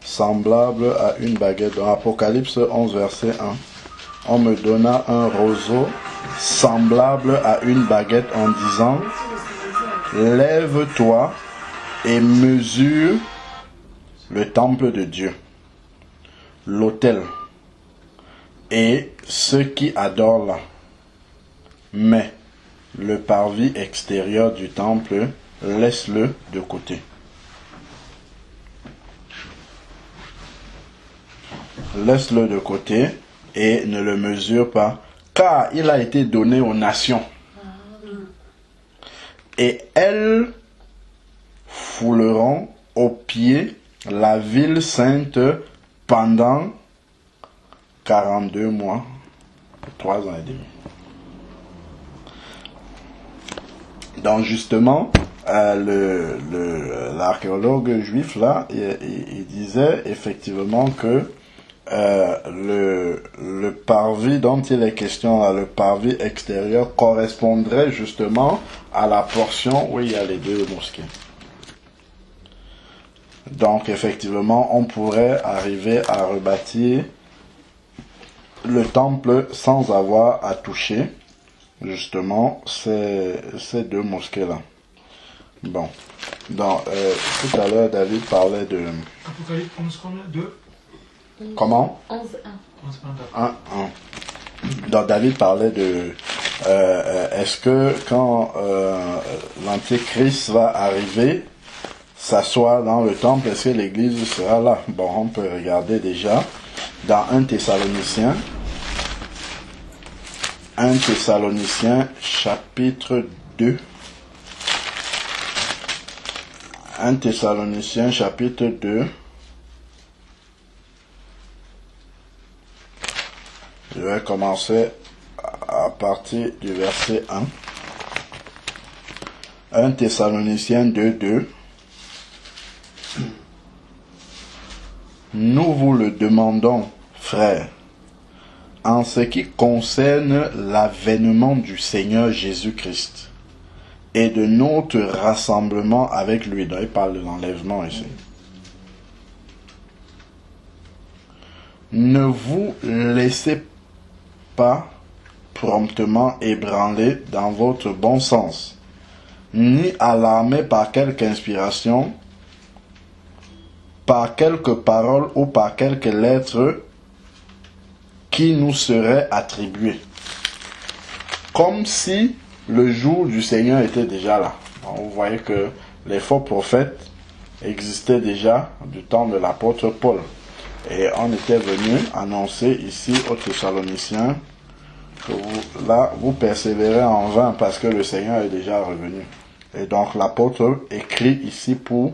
semblable à une baguette. Dans Apocalypse 11, verset 1. On me donna un roseau semblable à une baguette en disant, lève-toi et mesure le temple de Dieu, l'autel et ceux qui adorent là. Mais le parvis extérieur du temple, laisse-le de côté. Laisse-le de côté et ne le mesure pas, car il a été donné aux nations. Et elles fouleront aux pieds la ville sainte pendant 42 mois, 3 ans et demi. Donc justement, l'archéologue juif là, il disait effectivement que le parvis dont il est question là, le parvis extérieur, correspondrait justement à la portion où il y a les deux mosquées. Donc effectivement, on pourrait arriver à rebâtir le temple sans avoir à toucher justement ces deux mosquées-là. Bon. Donc, tout à l'heure, David parlait de... Apocalypse 11, 2. Comment 11, 1. 1. Donc, David parlait de... est-ce que quand l'Antéchrist va arriver, s'asseoir dans le temple, est-ce que l'église sera là? Bon, on peut regarder déjà dans 1 Thessaloniciens. 1 Thessaloniciens chapitre 2. 1 Thessaloniciens chapitre 2. Je vais commencer à partir du verset 1. 1 Thessaloniciens 2, 2. Nous vous le demandons, frères, en ce qui concerne l'avènement du Seigneur Jésus-Christ et de notre rassemblement avec lui. Donc, il parle de l'enlèvement ici. Ne vous laissez pas promptement ébranler dans votre bon sens, ni alarmer par quelque inspiration, par quelque parole ou par quelque lettre qui nous serait attribuée, comme si le jour du Seigneur était déjà là. Donc, vous voyez que les faux prophètes existaient déjà du temps de l'apôtre Paul. Et on était venu annoncer ici aux Thessaloniciens que vous persévérez en vain parce que le Seigneur est déjà revenu. Et donc l'apôtre écrit ici pour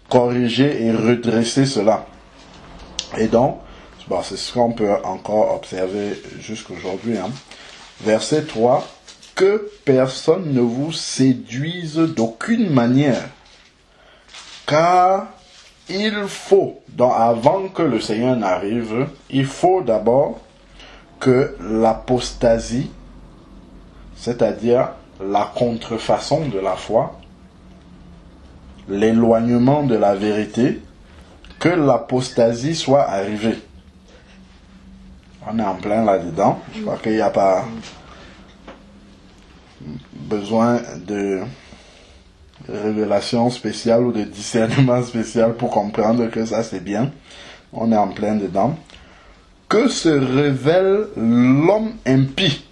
corriger et redresser cela. Et donc, bon, c'est ce qu'on peut encore observer jusqu'aujourd'hui. Verset 3. Que personne ne vous séduise d'aucune manière, car il faut, donc avant que le Seigneur n'arrive, il faut d'abord que l'apostasie, c'est-à-dire la contrefaçon de la foi, l'éloignement de la vérité, que l'apostasie soit arrivée. On est en plein là-dedans. Je crois qu'il n'y a pas besoin de révélation spéciale ou de discernement spécial pour comprendre que ça c'est bien. On est en plein dedans. Que se révèle l'homme impie.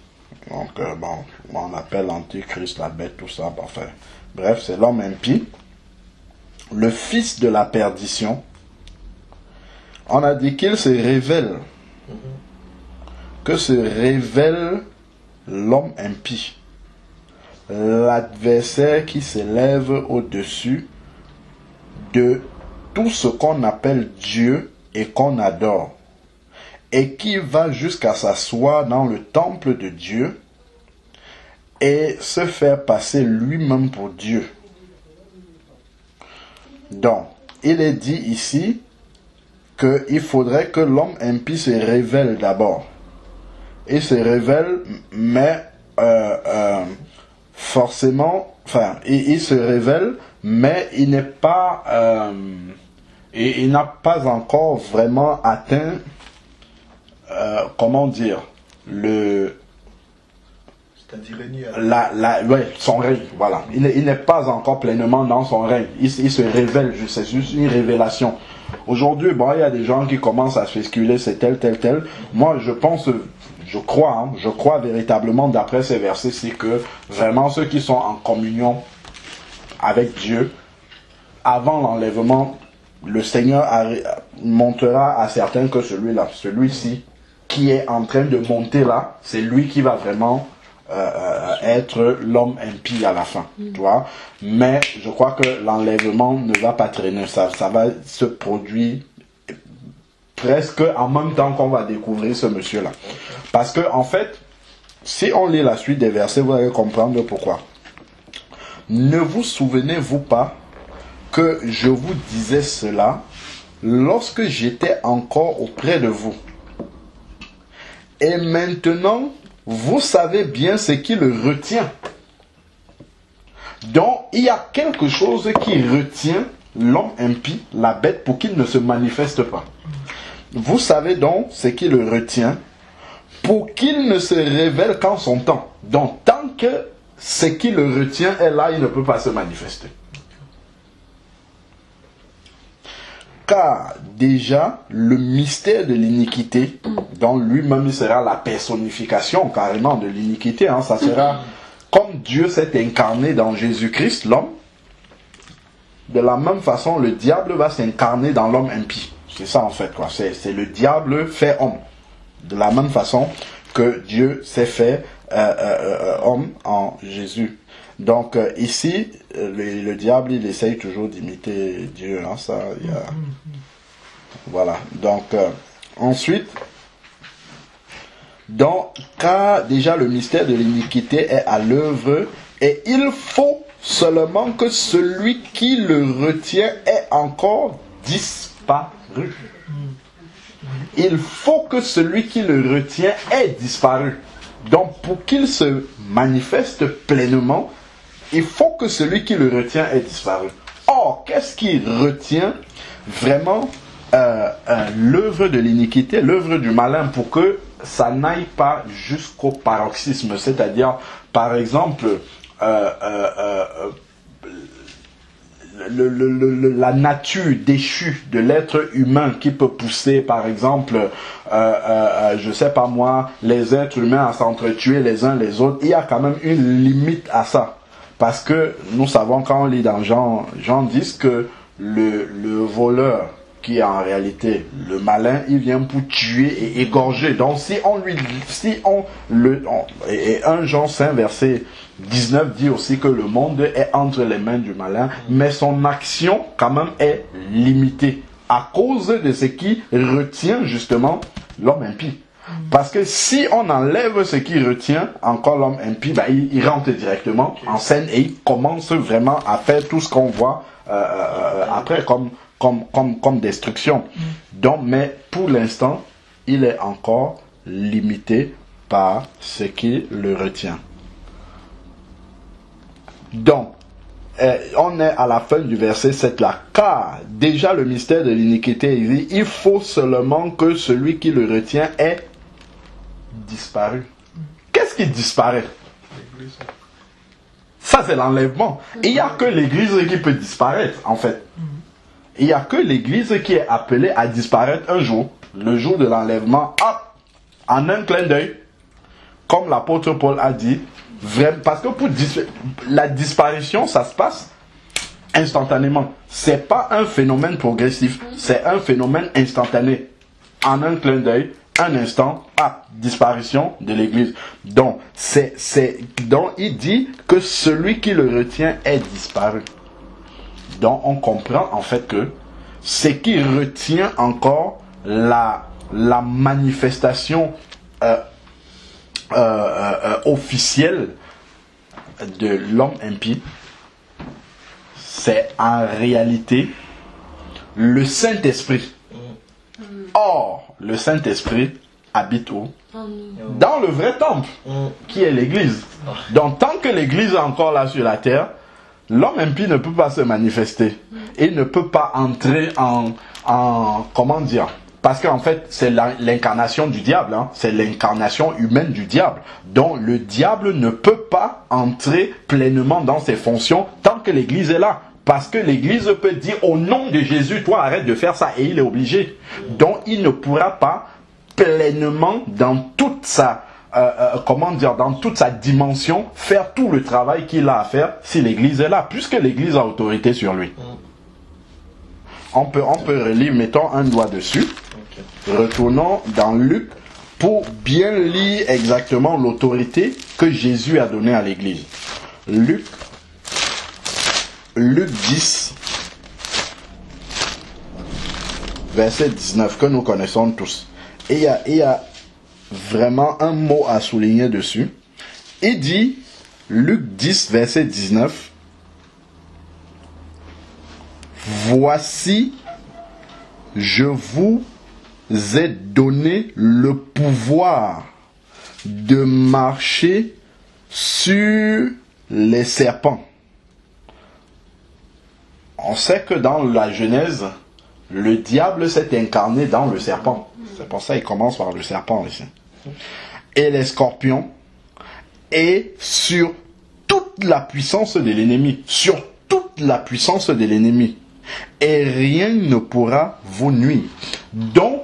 Donc on appelle l'antichrist, la bête, tout ça. Enfin, bref, c'est l'homme impie. Le fils de la perdition. On a dit qu'il se révèle. Que se révèle l'homme impie. L'adversaire qui s'élève au-dessus de tout ce qu'on appelle Dieu et qu'on adore, et qui va jusqu'à s'asseoir dans le temple de Dieu et se faire passer lui-même pour Dieu. Donc, il est dit ici qu'il faudrait que l'homme impie se révèle d'abord. Il se révèle, mais forcément, enfin, il se révèle, mais il n'est pas Et il n'a pas encore vraiment atteint, comment dire, c'est-à-dire régner ouais, son règne, voilà. Il n'est pas encore pleinement dans son règne. Il se révèle, c'est juste une révélation. Aujourd'hui, bon, il y a des gens qui commencent à spéculer, c'est tel. Moi, je crois véritablement, d'après ces versets, c'est que vraiment ceux qui sont en communion avec Dieu, avant l'enlèvement, le Seigneur montrera à certains que celui-ci, qui est en train de monter là, c'est lui qui va vraiment être l'homme impie à la fin, tu vois. Mais je crois que l'enlèvement ne va pas traîner, ça va se produire presque en même temps qu'on va découvrir ce monsieur-là. Parce que en fait, si on lit la suite des versets, vous allez comprendre pourquoi. Ne vous souvenez-vous pas que je vous disais cela lorsque j'étais encore auprès de vous? Et maintenant, vous savez bien ce qui le retient. Donc, il y a quelque chose qui retient l'homme impie, la bête, pour qu'il ne se manifeste pas. Vous savez donc ce qui le retient, pour qu'il ne se révèle qu'en son temps. Donc, tant que ce qui le retient est là, il ne peut pas se manifester. Car déjà, le mystère de l'iniquité, dont lui-même il sera la personnification carrément de l'iniquité, hein, ça sera comme Dieu s'est incarné dans Jésus-Christ, l'homme, de la même façon, le diable va s'incarner dans l'homme impie. C'est ça en fait, quoi. C'est le diable fait homme. De la même façon que Dieu s'est fait homme en Jésus. Donc ici, le diable, il essaye toujours d'imiter Dieu. Hein, ça, voilà. Donc ensuite, car déjà le mystère de l'iniquité est à l'œuvre, et il faut seulement que celui qui le retient ait encore disparu. Il faut que celui qui le retient ait disparu. Donc pour qu'il se manifeste pleinement, il faut que celui qui le retient ait disparu. Or, qu'est-ce qui retient vraiment l'œuvre de l'iniquité, l'œuvre du malin, pour que ça n'aille pas jusqu'au paroxysme? C'est-à-dire, par exemple, la nature déchue de l'être humain qui peut pousser, par exemple, je sais pas moi, les êtres humains à s'entretuer les uns les autres. Il y a quand même une limite à ça. Parce que nous savons, quand on lit dans Jean 10, que le voleur, qui est en réalité le malin, il vient pour tuer et égorger. Donc et 1 Jean 5 verset 19 dit aussi que le monde est entre les mains du malin, mais son action quand même est limitée à cause de ce qui retient justement l'homme impie. Parce que si on enlève ce qui retient encore l'homme impie, il rentre directement en scène et il commence vraiment à faire tout ce qu'on voit après comme destruction. Donc, mais pour l'instant, il est encore limité par ce qui le retient. Donc, on est à la fin du verset 7 là. Car déjà le mystère de l'iniquité, il dit, il faut seulement que celui qui le retient ait disparu. Qu'est-ce qui disparaît? Ça, c'est l'enlèvement. Il n'y a que l'Église qui peut disparaître, en fait. Il n'y a que l'Église qui est appelée à disparaître un jour, le jour de l'enlèvement, en un clin d'œil, comme l'apôtre Paul a dit, parce que pour la disparition, ça se passe instantanément. C'est pas un phénomène progressif, c'est un phénomène instantané. En un clin d'œil, un instant, disparition de l'Église. Donc, donc il dit que celui qui le retient est disparu. Donc, on comprend en fait que ce qui retient encore la manifestation officielle de l'homme impie, c'est en réalité le Saint-Esprit. Or, le Saint-Esprit habite où? Dans le vrai temple, qui est l'Église. Donc, tant que l'Église est encore là sur la terre, l'homme impie ne peut pas se manifester. Il ne peut pas entrer en comment dire, parce qu'en fait, c'est l'incarnation du diable, hein. C'est l'incarnation humaine du diable. Donc, le diable ne peut pas entrer pleinement dans ses fonctions tant que l'Église est là. Parce que l'Église peut dire, au nom de Jésus, toi, arrête de faire ça, et il est obligé. Donc, il ne pourra pas pleinement, dans toute sa, dans toute sa dimension, faire tout le travail qu'il a à faire si l'Église est là, puisque l'Église a autorité sur lui. On peut relire, mettons un doigt dessus. Retournons dans Luc pour bien lire exactement l'autorité que Jésus a donnée à l'Église. Luc 10, verset 19, que nous connaissons tous. Et il y a vraiment un mot à souligner dessus. Il dit, Luc 10, verset 19, « Voici, je vous ai donné le pouvoir de marcher sur les serpents. » On sait que dans la Genèse, le diable s'est incarné dans le serpent. C'est pour ça qu'il commence par le serpent ici. Et les scorpions, et sur toute la puissance de l'ennemi. Sur toute la puissance de l'ennemi. Et rien ne pourra vous nuire. Donc,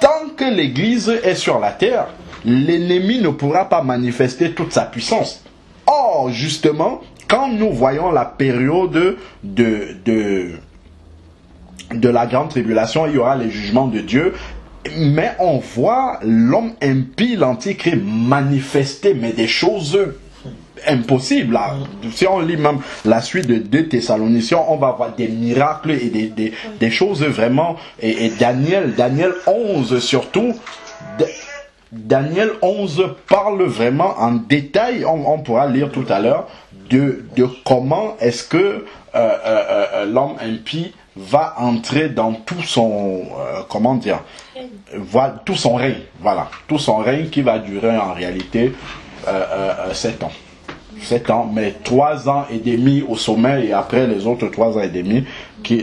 tant que l'Église est sur la terre, l'ennemi ne pourra pas manifester toute sa puissance. Or, justement, quand nous voyons la période de la grande tribulation, il y aura les jugements de Dieu, mais on voit l'homme impie, l'antichrist, manifester mais des choses impossibles. Là. Si on lit même la suite de 2 Thessaloniciens, on va voir des miracles et des choses vraiment. Et Daniel 11 surtout. Daniel 11 parle vraiment en détail, on pourra lire tout à l'heure, de comment est-ce que l'homme impie va entrer dans tout son, tout son règne, voilà, tout son règne qui va durer en réalité 7 ans. 7 ans, mais 3 ans et demi au sommet et après les autres 3 ans et demi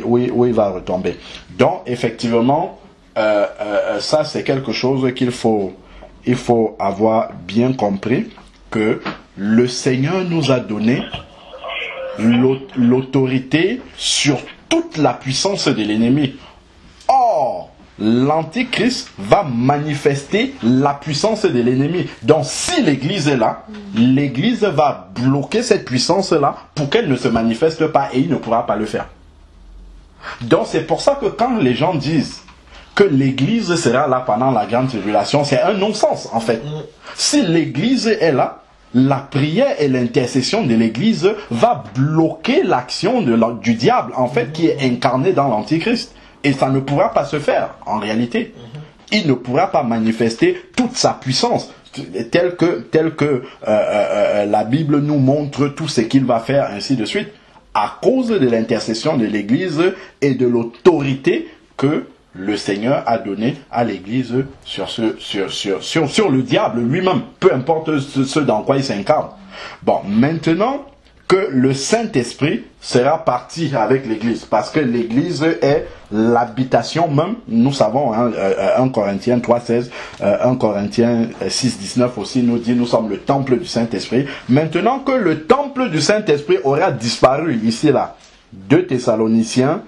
où il va retomber. Donc effectivement, ça c'est quelque chose qu'il faut avoir bien compris, que le Seigneur nous a donné l'autorité sur toute la puissance de l'ennemi. Or, l'Antichrist va manifester la puissance de l'ennemi. Donc, si l'Église est là, l'Église va bloquer cette puissance-là pour qu'elle ne se manifeste pas et il ne pourra pas le faire. Donc, c'est pour ça que quand les gens disent que l'Église sera là pendant la grande tribulation, c'est un non-sens en fait. Si l'Église est là, la prière et l'intercession de l'Église va bloquer l'action du diable en fait qui est incarné dans l'Antichrist. Et ça ne pourra pas se faire en réalité. Il ne pourra pas manifester toute sa puissance telle que la Bible nous montre tout ce qu'il va faire, ainsi de suite, à cause de l'intercession de l'Église et de l'autorité que le Seigneur a donné à l'Église sur le diable lui-même, peu importe ce dans quoi il s'incarne. Bon, maintenant que le Saint-Esprit sera parti avec l'Église, parce que l'Église est l'habitation même, nous savons, hein, 1 Corinthiens 3,16, 1 Corinthiens 6,19 aussi nous dit, nous sommes le temple du Saint-Esprit. Maintenant que le temple du Saint-Esprit aura disparu, ici là, 2 Thessaloniciens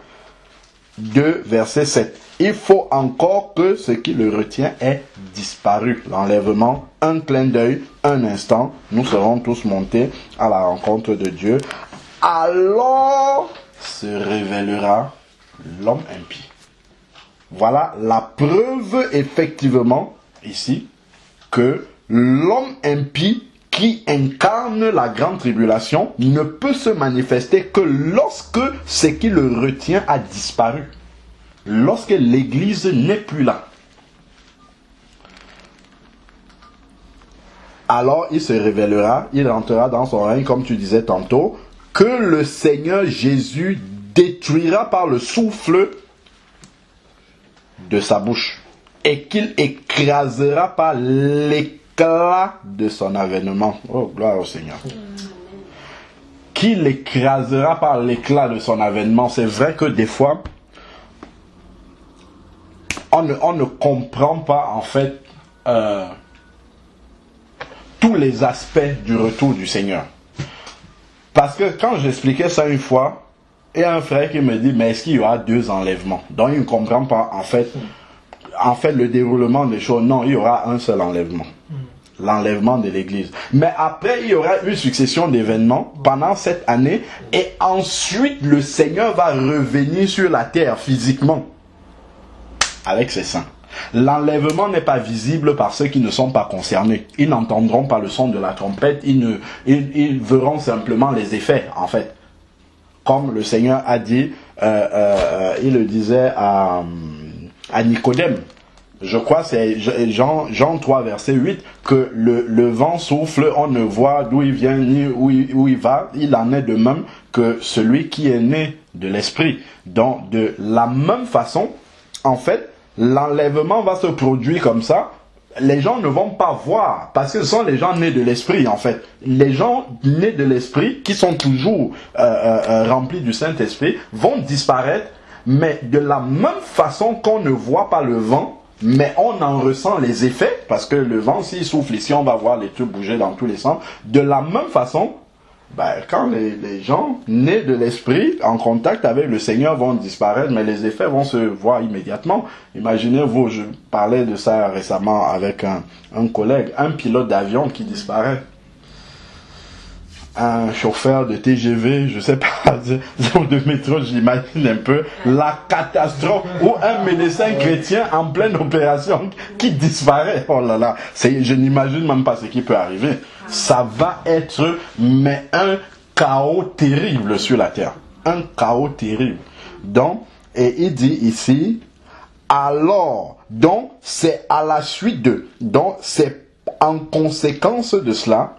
2, verset 7. Il faut encore que ce qui le retient ait disparu. L'enlèvement, un clin d'œil, un instant, nous serons tous montés à la rencontre de Dieu. Alors se révélera l'homme impie. Voilà la preuve effectivement ici que l'homme impie qui incarne la grande tribulation ne peut se manifester que lorsque ce qui le retient a disparu. Lorsque l'Église n'est plus là. Alors il se révélera, il rentrera dans son règne, comme tu disais tantôt, que le Seigneur Jésus détruira par le souffle de sa bouche et qu'il écrasera par l'éclat de son avènement. Oh, gloire au Seigneur. qu'il écrasera par l'éclat de son avènement. C'est vrai que des fois, on ne comprend pas en fait tous les aspects du retour du Seigneur. Parce que quand j'expliquais ça une fois, il y a un frère qui me dit, mais est-ce qu'il y aura 2 enlèvements? Donc il ne comprend pas en fait le déroulement des choses. Non, il y aura un seul enlèvement. L'enlèvement de l'église. Mais après, il y aura une succession d'événements pendant cette année, et ensuite le Seigneur va revenir sur la terre physiquement avec ses saints. L'enlèvement n'est pas visible par ceux qui ne sont pas concernés. Ils n'entendront pas le son de la trompette, ils verront simplement les effets, en fait. Comme le Seigneur a dit, il le disait à Nicodème. Je crois c'est Jean 3 verset 8, que le vent souffle, on ne voit d'où il vient ni où il va. Il en est de même que celui qui est né de l'esprit. Donc de la même façon, en fait, l'enlèvement va se produire comme ça. Les gens ne vont pas voir, parce que ce sont les gens nés de l'esprit, en fait. Les gens nés de l'esprit, qui sont toujours remplis du Saint-Esprit, vont disparaître, mais de la même façon qu'on ne voit pas le vent, mais on en ressent les effets, parce que le vent, s'il souffle ici, on va voir les trucs bouger dans tous les sens. De la même façon, quand les gens nés de l'esprit, en contact avec le Seigneur, vont disparaître, mais les effets vont se voir immédiatement. Imaginez-vous, je parlais de ça récemment avec un collègue, un pilote d'avion qui disparaît. Un chauffeur de TGV, je sais pas, de métro, j'imagine un peu la catastrophe, ou un médecin chrétien en pleine opération qui disparaît. Oh là là, je n'imagine même pas ce qui peut arriver. Ça va être, mais un chaos terrible sur la terre. Un chaos terrible. Donc, et il dit ici, alors, donc, c'est à la suite de, donc, c'est en conséquence de cela,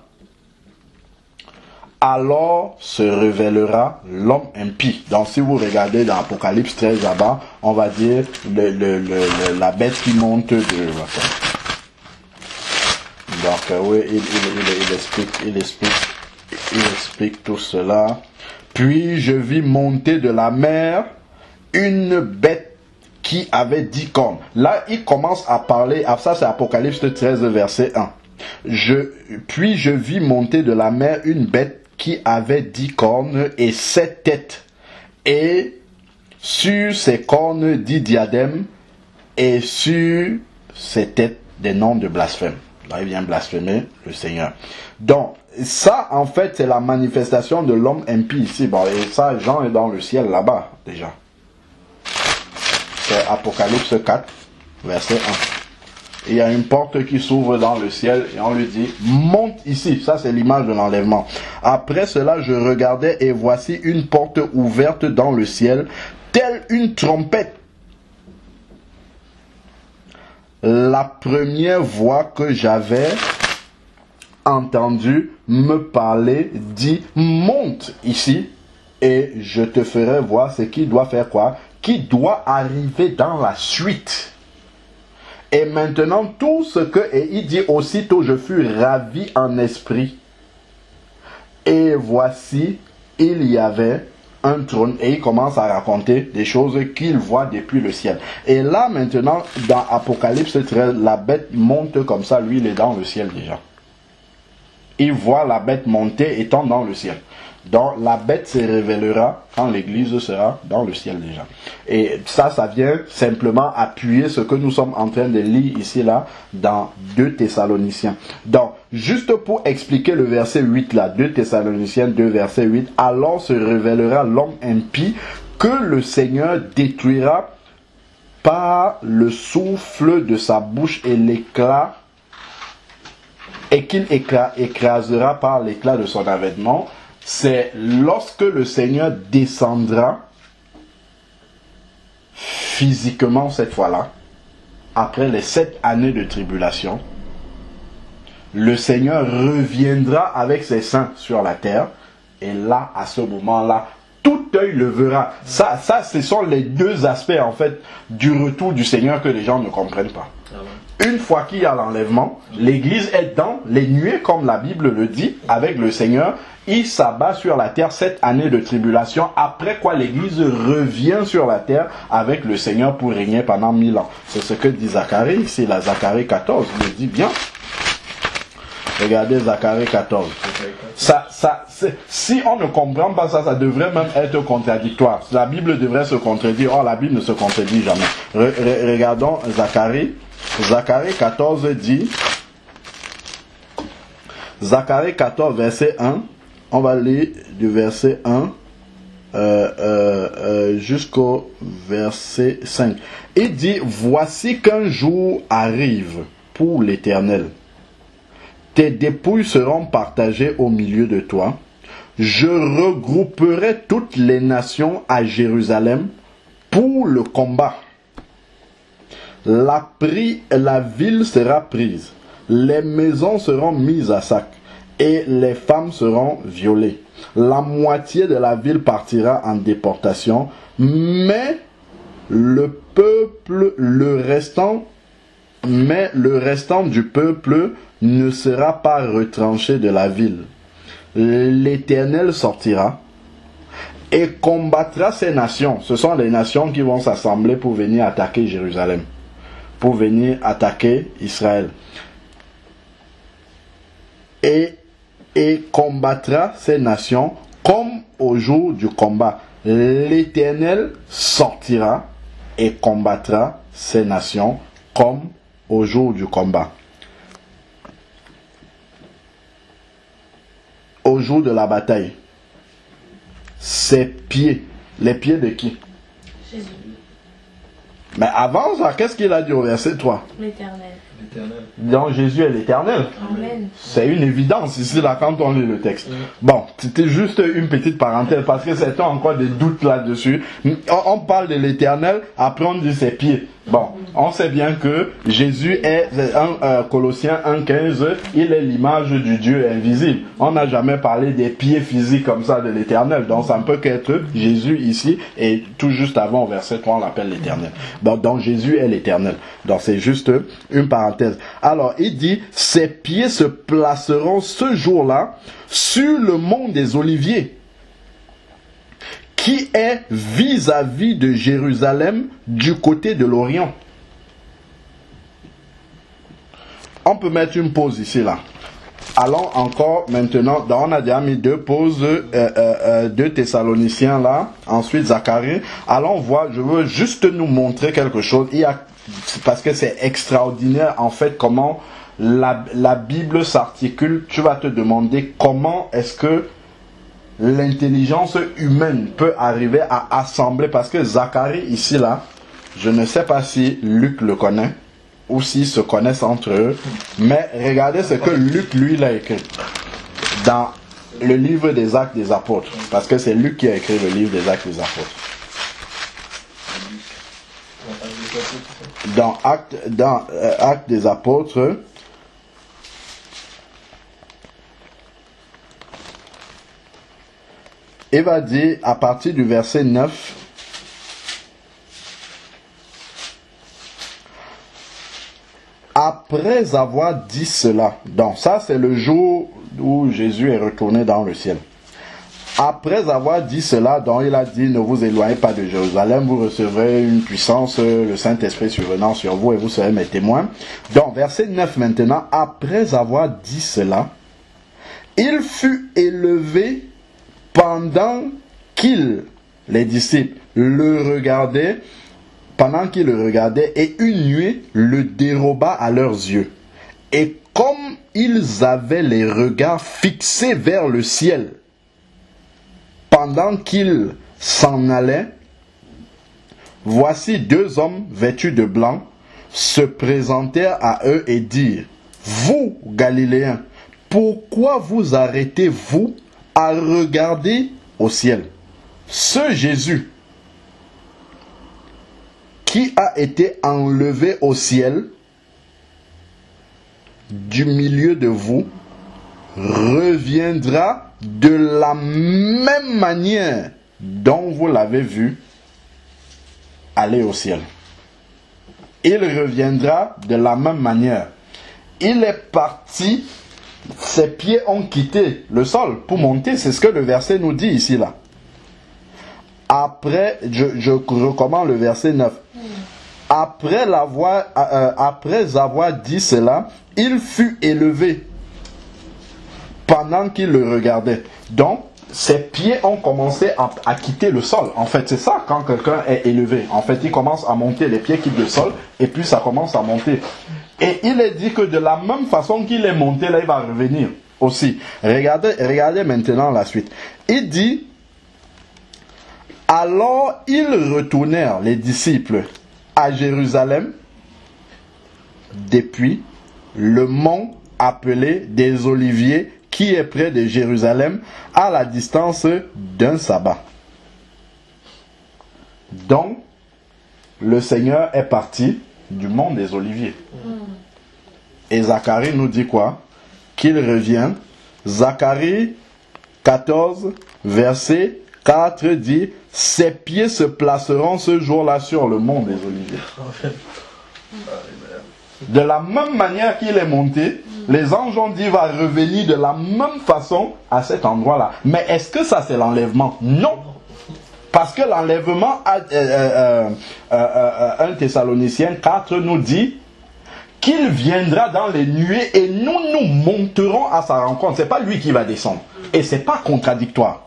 alors se révélera l'homme impie. Donc si vous regardez dans Apocalypse 13 là-bas, on va dire la bête qui monte de... Donc oui, il explique tout cela. Puis je vis monter de la mer une bête qui avait 10 cornes. Là, il commence à parler, ça c'est Apocalypse 13 verset 1. Puis je vis monter de la mer une bête qui avait 10 cornes et 7 têtes, et sur ses cornes 10 diadèmes, et sur ses têtes des noms de blasphème. Là, il vient blasphémer le Seigneur. Donc, ça, en fait, c'est la manifestation de l'homme impie ici. Bon, et ça, Jean est dans le ciel là-bas, déjà. C'est Apocalypse 4, verset 1. Il y a une porte qui s'ouvre dans le ciel et on lui dit, monte ici. Ça, c'est l'image de l'enlèvement. Après cela, je regardais et voici une porte ouverte dans le ciel, telle une trompette. La première voix que j'avais entendue me parler dit, monte ici et je te ferai voir ce qui doit faire quoi? Qui doit arriver dans la suite. Et maintenant, tout ce que... Et il dit, aussitôt je fus ravi en esprit. Et voici, il y avait un trône. Et il commence à raconter des choses qu'il voit depuis le ciel. Et là, maintenant, dans Apocalypse 13, la bête monte comme ça. Lui, il est dans le ciel déjà. Il voit la bête monter étant dans le ciel. Donc la bête se révélera quand l'église sera dans le ciel déjà. Et ça vient simplement appuyer ce que nous sommes en train de lire ici là dans 2 Thessaloniciens. Donc juste pour expliquer le verset 8 là, 2 Thessaloniciens 2 verset 8, alors se révélera l'homme impie que le Seigneur détruira par le souffle de sa bouche et l'éclat, et qu'il écrasera par l'éclat de son avènement. C'est lorsque le Seigneur descendra physiquement cette fois-là, après les 7 années de tribulation, le Seigneur reviendra avec ses saints sur la terre, et là, à ce moment-là, tout œil le verra. Ça, ce sont les 2 aspects en fait du retour du Seigneur que les gens ne comprennent pas. une fois qu'il y a l'enlèvement, l'Église est dans les nuées, comme la Bible le dit, avec le Seigneur. Il s'abat sur la terre 7 années de tribulation, après quoi l'Église revient sur la terre avec le Seigneur pour régner pendant 1000 ans. C'est ce que dit Zacharie, c'est la Zacharie 14, il le dit bien. Regardez Zacharie 14. Si on ne comprend pas ça, ça devrait même être contradictoire. La Bible devrait se contredire. Or, la Bible ne se contredit jamais. Regardons Zacharie. Zacharie 14 dit, Zacharie 14 verset 1, on va lire du verset 1 jusqu'au verset 5. Il dit, voici qu'un jour arrive pour l'Éternel. Tes dépouilles seront partagées au milieu de toi. Je regrouperai toutes les nations à Jérusalem pour le combat. La ville sera prise, les maisons seront mises à sac et les femmes seront violées. La moitié de la ville partira en déportation, mais le restant du peuple ne sera pas retranché de la ville. L'Éternel sortira et combattra ces nations. Ce sont les nations qui vont s'assembler pour venir attaquer Jérusalem, pour venir attaquer Israël. Et combattra ces nations comme au jour du combat. L'Éternel sortira et combattra ces nations comme au jour du combat. Au jour de la bataille. Ses pieds. Les pieds de qui? Jésus. Mais avant ça, qu'est-ce qu'il a dit au verset 3? L'Éternel. Donc Jésus est l'Éternel. Amen. C'est une évidence ici là quand on lit le texte. Bon, c'était juste une petite parenthèse parce que c'était encore des doutes là-dessus. On parle de l'Éternel, après on dit ses pieds. Bon, on sait bien que Jésus est, Colossiens 1,15, il est l'image du Dieu invisible. On n'a jamais parlé des pieds physiques comme ça de l'Éternel. Donc ça ne peut qu'être Jésus ici, et tout juste avant au verset 3 on l'appelle l'Éternel. Donc Jésus est l'Éternel. Donc c'est juste une parenthèse. Alors il dit, ses pieds se placeront ce jour-là sur le mont des Oliviers, qui est vis-à-vis de Jérusalem du côté de l'Orient. On peut mettre une pause ici là. Allons encore maintenant, on a déjà mis deux pauses, 2 Thessaloniciens là, ensuite Zacharie. Allons voir, je veux juste nous montrer quelque chose. Parce que c'est extraordinaire en fait comment la Bible s'articule. Tu vas te demander comment est-ce que l'intelligence humaine peut arriver à assembler, parce que Zacharie ici là, je ne sais pas si Luc le connaît ou s'ils se connaissent entre eux, mais regardez ce que Luc lui l'a écrit dans le livre des Actes des Apôtres, parce que c'est Luc qui a écrit le livre des Actes des Apôtres. Dans Actes des Apôtres, il va dire à partir du verset 9, après avoir dit cela, donc ça c'est le jour où Jésus est retourné dans le ciel. Après avoir dit cela, donc il a dit, ne vous éloignez pas de Jérusalem, vous recevrez une puissance, le Saint-Esprit survenant sur vous et vous serez mes témoins. Donc verset 9 maintenant, après avoir dit cela, il fut élevé pendant les disciples le regardaient, et une nuée le déroba à leurs yeux. Et comme ils avaient les regards fixés vers le ciel, pendant qu'ils s'en allaient, voici 2 hommes vêtus de blanc se présentèrent à eux et dirent, vous, Galiléens, pourquoi vous arrêtez-vous à regarder au ciel? Ce Jésus qui a été enlevé au ciel du milieu de vous reviendra de la même manière dont vous l'avez vu aller au ciel. il reviendra de la même manière. Il est parti, ses pieds ont quitté le sol pour monter. C'est ce que le verset nous dit ici là. Après, je recommande le verset 9. Après avoir dit cela, il fut élevé pendant qu'il le regardait. Donc, ses pieds ont commencé à quitter le sol. En fait, c'est ça quand quelqu'un est élevé. En fait, il commence à monter, les pieds quittent le sol et puis ça commence à monter. Et il est dit que de la même façon qu'il est monté, là, il va revenir aussi. Regardez maintenant la suite. Il dit, alors ils retournèrent, les disciples, à Jérusalem, depuis le mont appelé des Oliviers, qui est près de Jérusalem, à la distance d'un sabbat. Donc, le Seigneur est parti du mont des Oliviers. Et Zacharie nous dit quoi? Qu'il revient. Zacharie 14, verset 4 dit, ses pieds se placeront ce jour-là sur le mont des Oliviers. De la même manière qu'il est monté, les anges ont dit, va revenir de la même façon à cet endroit-là. Mais est-ce que ça c'est l'enlèvement? Non. Parce que l'enlèvement, 1 Thessaloniciens 4 nous dit qu'il viendra dans les nuées et nous monterons à sa rencontre. C'est pas lui qui va descendre. Et c'est pas contradictoire.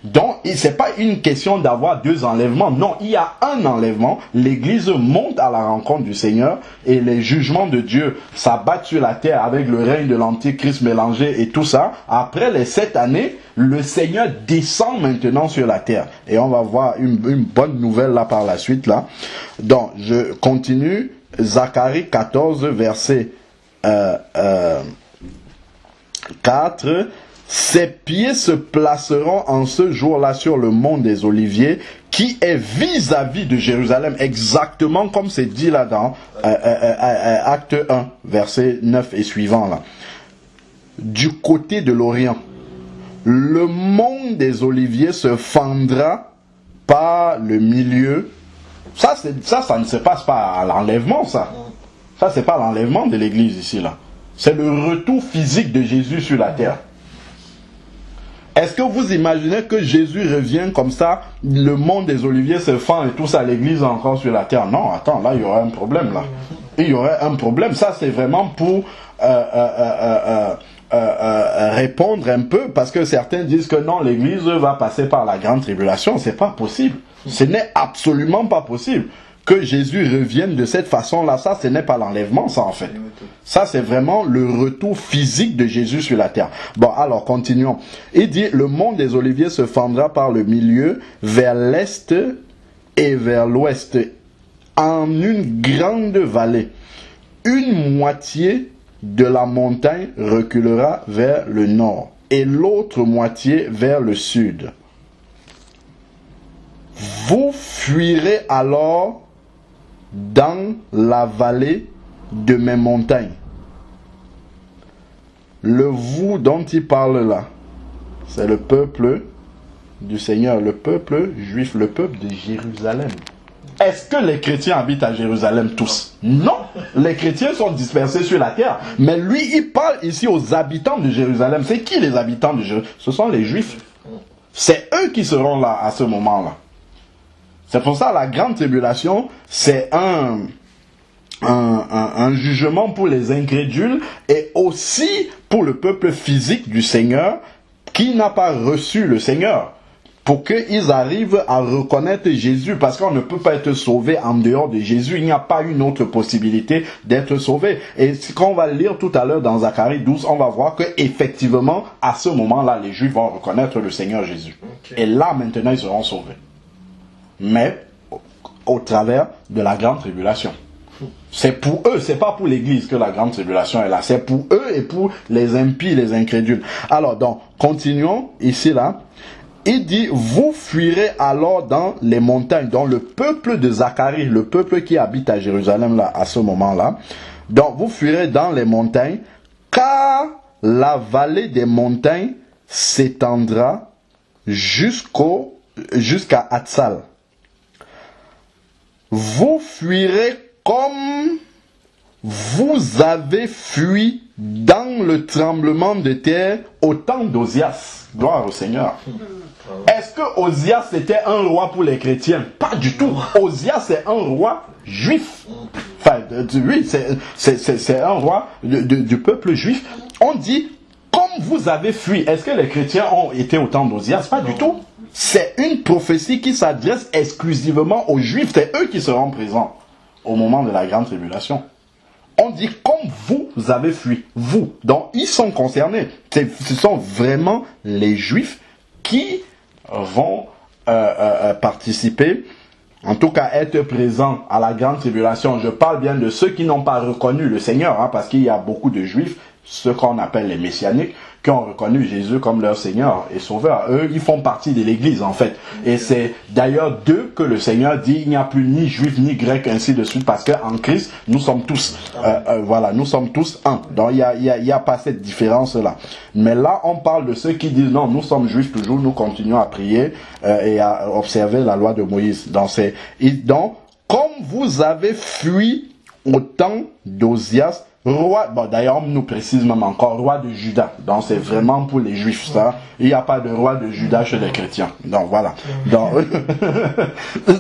Donc, ce n'est pas une question d'avoir deux enlèvements. Non, il y a un enlèvement. L'Église monte à la rencontre du Seigneur et les jugements de Dieu s'abattent sur la terre avec le règne de l'Antichrist mélangé et tout ça. Après les 7 années, le Seigneur descend maintenant sur la terre. Et on va voir une bonne nouvelle là par la suite. Là. Donc, je continue. Zacharie 14, verset 4. Ses pieds se placeront en ce jour-là sur le mont des Oliviers, qui est vis-à-vis de Jérusalem, exactement comme c'est dit là dans Acte 1, verset 9 et suivant là. Du côté de l'Orient, le mont des Oliviers se fendra par le milieu. Ça ne se passe pas à l'enlèvement, ça. Ça, c'est pas l'enlèvement de l'Église ici là. C'est le retour physique de Jésus sur la terre. Est-ce que vous imaginez que Jésus revient comme ça, le mont des Oliviers se fend et tout ça, l'église est encore sur la terre? Non, attends, là il y aurait un problème là. Il y aurait un problème. Ça c'est vraiment pour répondre un peu, parce que certains disent que non, l'église va passer par la grande tribulation. C'est pas possible. Ce n'est absolument pas possible. Que Jésus revienne de cette façon-là, ça, ce n'est pas l'enlèvement, ça, en fait. Ça, c'est vraiment le retour physique de Jésus sur la terre. Bon, alors, continuons. Il dit, le mont des Oliviers se fendra par le milieu, vers l'est et vers l'ouest, en une grande vallée. Une moitié de la montagne reculera vers le nord, et l'autre moitié vers le sud. Vous fuirez alors dans la vallée de mes montagnes. Le vous dont il parle là, c'est le peuple du Seigneur, le peuple juif, le peuple de Jérusalem. Est-ce que les chrétiens habitent à Jérusalem tous? Non, les chrétiens sont dispersés sur la terre. Mais lui, il parle ici aux habitants de Jérusalem. C'est qui les habitants de Jérusalem? Ce sont les juifs. C'est eux qui seront là à ce moment-là. C'est pour ça la grande tribulation, c'est un jugement pour les incrédules et aussi pour le peuple physique du Seigneur qui n'a pas reçu le Seigneur, pour qu'ils arrivent à reconnaître Jésus, parce qu'on ne peut pas être sauvé en dehors de Jésus. Il n'y a pas une autre possibilité d'être sauvé. Et quand on va lire tout à l'heure dans Zacharie 12, on va voir que effectivement, à ce moment-là, les Juifs vont reconnaître le Seigneur Jésus. Okay. Et là, maintenant, ils seront sauvés. Mais au travers de la grande tribulation. C'est pour eux, c'est pas pour l'Église que la grande tribulation est là. C'est pour eux et pour les impies, les incrédules. Alors, donc, continuons ici, là. Il dit, vous fuirez alors dans les montagnes. Donc, le peuple de Zacharie, le peuple qui habite à Jérusalem, là, à ce moment-là. Donc, vous fuirez dans les montagnes, car la vallée des montagnes s'étendra jusqu'à Hatzal. Vous fuirez comme vous avez fui dans le tremblement de terre au temps d'Osias. Gloire au Seigneur. Est-ce que Osias était un roi pour les chrétiens? Pas du tout. Osias est un roi juif. Enfin, oui, c'est un roi du peuple juif. On dit, comme vous avez fui. Est-ce que les chrétiens ont été au temps d'Osias? Pas du tout. C'est une prophétie qui s'adresse exclusivement aux juifs. C'est eux qui seront présents au moment de la grande tribulation. On dit comme vous avez fui. Vous. Donc, ils sont concernés. Ce sont vraiment les juifs qui vont participer, en tout cas être présents à la grande tribulation. Je parle bien de ceux qui n'ont pas reconnu le Seigneur, hein, parce qu'il y a beaucoup de juifs, ceux qu'on appelle les messianiques, qui ont reconnu Jésus comme leur Seigneur et Sauveur. Eux, ils font partie de l'Église, en fait. Et c'est d'ailleurs d'eux que le Seigneur dit, il n'y a plus ni juif ni grec, ainsi de suite, parce qu'en Christ, nous sommes tous, voilà, nous sommes tous un. Donc, il y a pas cette différence-là. Mais là, on parle de ceux qui disent, non, nous sommes juifs toujours, nous continuons à prier et à observer la loi de Moïse. Donc, comme vous avez fui au temps d'Osias, roi, bon d'ailleurs on nous précise même encore roi de Juda, donc c'est vraiment pour les juifs ça, il n'y a pas de roi de Juda chez les chrétiens, donc voilà, donc,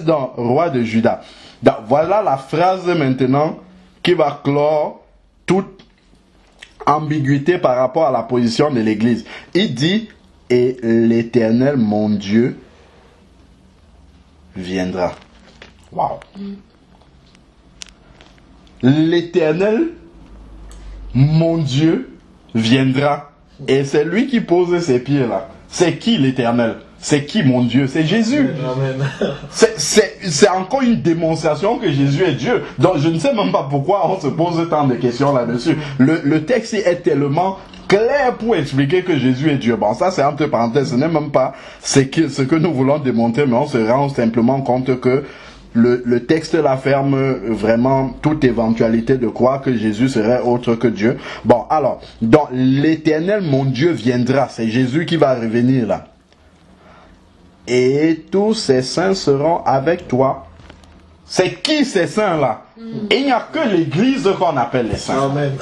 donc roi de Juda. Donc voilà la phrase maintenant qui va clore toute ambiguïté par rapport à la position de l'Église. Il dit, et l'Éternel mon Dieu viendra. Waouh. L'Éternel mon Dieu viendra. Et c'est lui qui pose ses pieds là. C'est qui l'Éternel? C'est qui mon Dieu? C'est Jésus. C'est encore une démonstration que Jésus est Dieu. Donc je ne sais même pas pourquoi on se pose tant de questions là-dessus. Le texte est tellement clair pour expliquer que Jésus est Dieu. Bon, ça c'est entre parenthèses. Ce n'est même pas ce que nous voulons démontrer, mais on se rend simplement compte que le texte là ferme vraiment toute éventualité de croire que Jésus serait autre que Dieu. Bon, alors, donc l'Éternel, mon Dieu, viendra. C'est Jésus qui va revenir là. Et tous ces saints seront avec toi. C'est qui ces saints là? Et il n'y a que l'Église qu'on appelle les saints. Amen.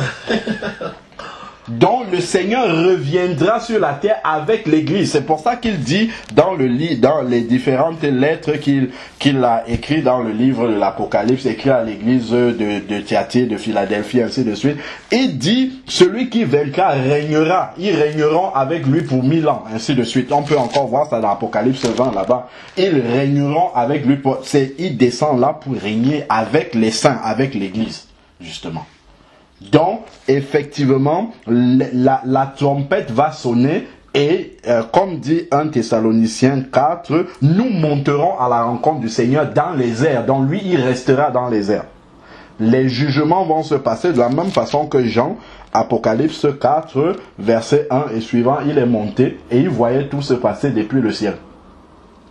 Donc le Seigneur reviendra sur la terre avec l'Église. C'est pour ça qu'il dit dans les différentes lettres qu'il a écrites dans le livre de l'Apocalypse, écrit à l'Église de Thyatire, de Philadelphie, ainsi de suite. Il dit, celui qui vaincra régnera. Ils régneront avec lui pour 1000 ans, ainsi de suite. On peut encore voir ça dans l'Apocalypse 20 là-bas. Ils régneront avec lui. Il descend là pour régner avec les saints, avec l'Église, justement. Donc, effectivement, la trompette va sonner et, comme dit 1 Thessaloniciens 4, nous monterons à la rencontre du Seigneur dans les airs. Donc, lui, il restera dans les airs. Les jugements vont se passer de la même façon que Jean, Apocalypse 4, verset 1 et suivant, il est monté et il voyait tout se passer depuis le ciel.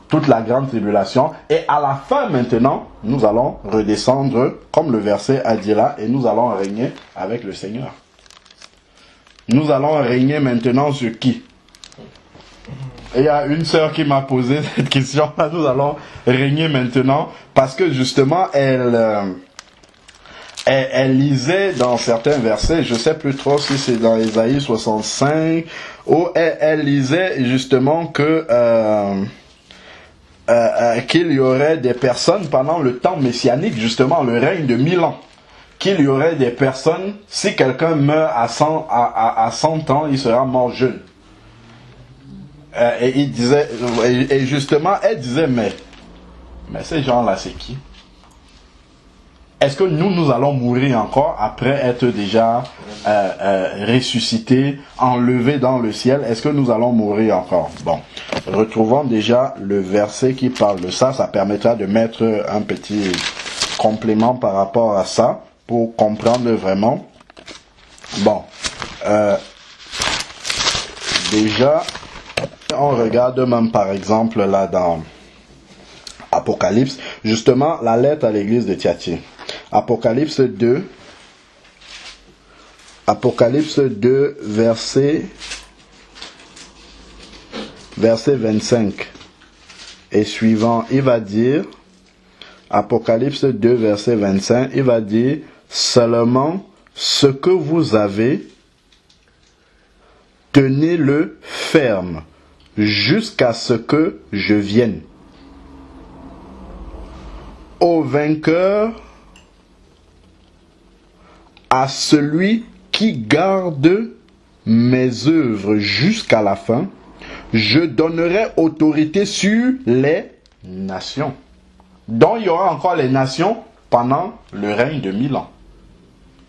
Toute la grande tribulation. Et à la fin maintenant, nous allons redescendre, comme le verset a dit là, et nous allons régner avec le Seigneur. Nous allons régner maintenant sur qui? Et il y a une sœur qui m'a posé cette question là. Nous allons régner maintenant parce que justement elle lisait dans certains versets, je sais plus trop si c'est dans Ésaïe 65, où elle lisait justement que qu'il y aurait des personnes pendant le temps messianique, justement le règne de 1000 ans, qu'il y aurait des personnes, si quelqu'un meurt à 100 ans, il sera mort jeune. Et il disait, et justement, elle disait, mais ces gens-là, c'est qui? Est-ce que nous allons mourir encore après être déjà ressuscités, enlevés dans le ciel? Est-ce que nous allons mourir encore? Bon, retrouvons déjà le verset qui parle de ça. Ça permettra de mettre un petit complément par rapport à ça pour comprendre vraiment. Bon, déjà, on regarde même par exemple là dans Apocalypse, justement la lettre à l'église de Thyatire. Apocalypse 2, verset 25 et suivant, il va dire, Apocalypse 2, verset 25, il va dire, seulement ce que vous avez, tenez-le ferme, jusqu'à ce que je vienne. Au vainqueur, à celui qui garde mes œuvres jusqu'à la fin, je donnerai autorité sur les nations. Donc il y aura encore les nations pendant le règne de 1000 ans.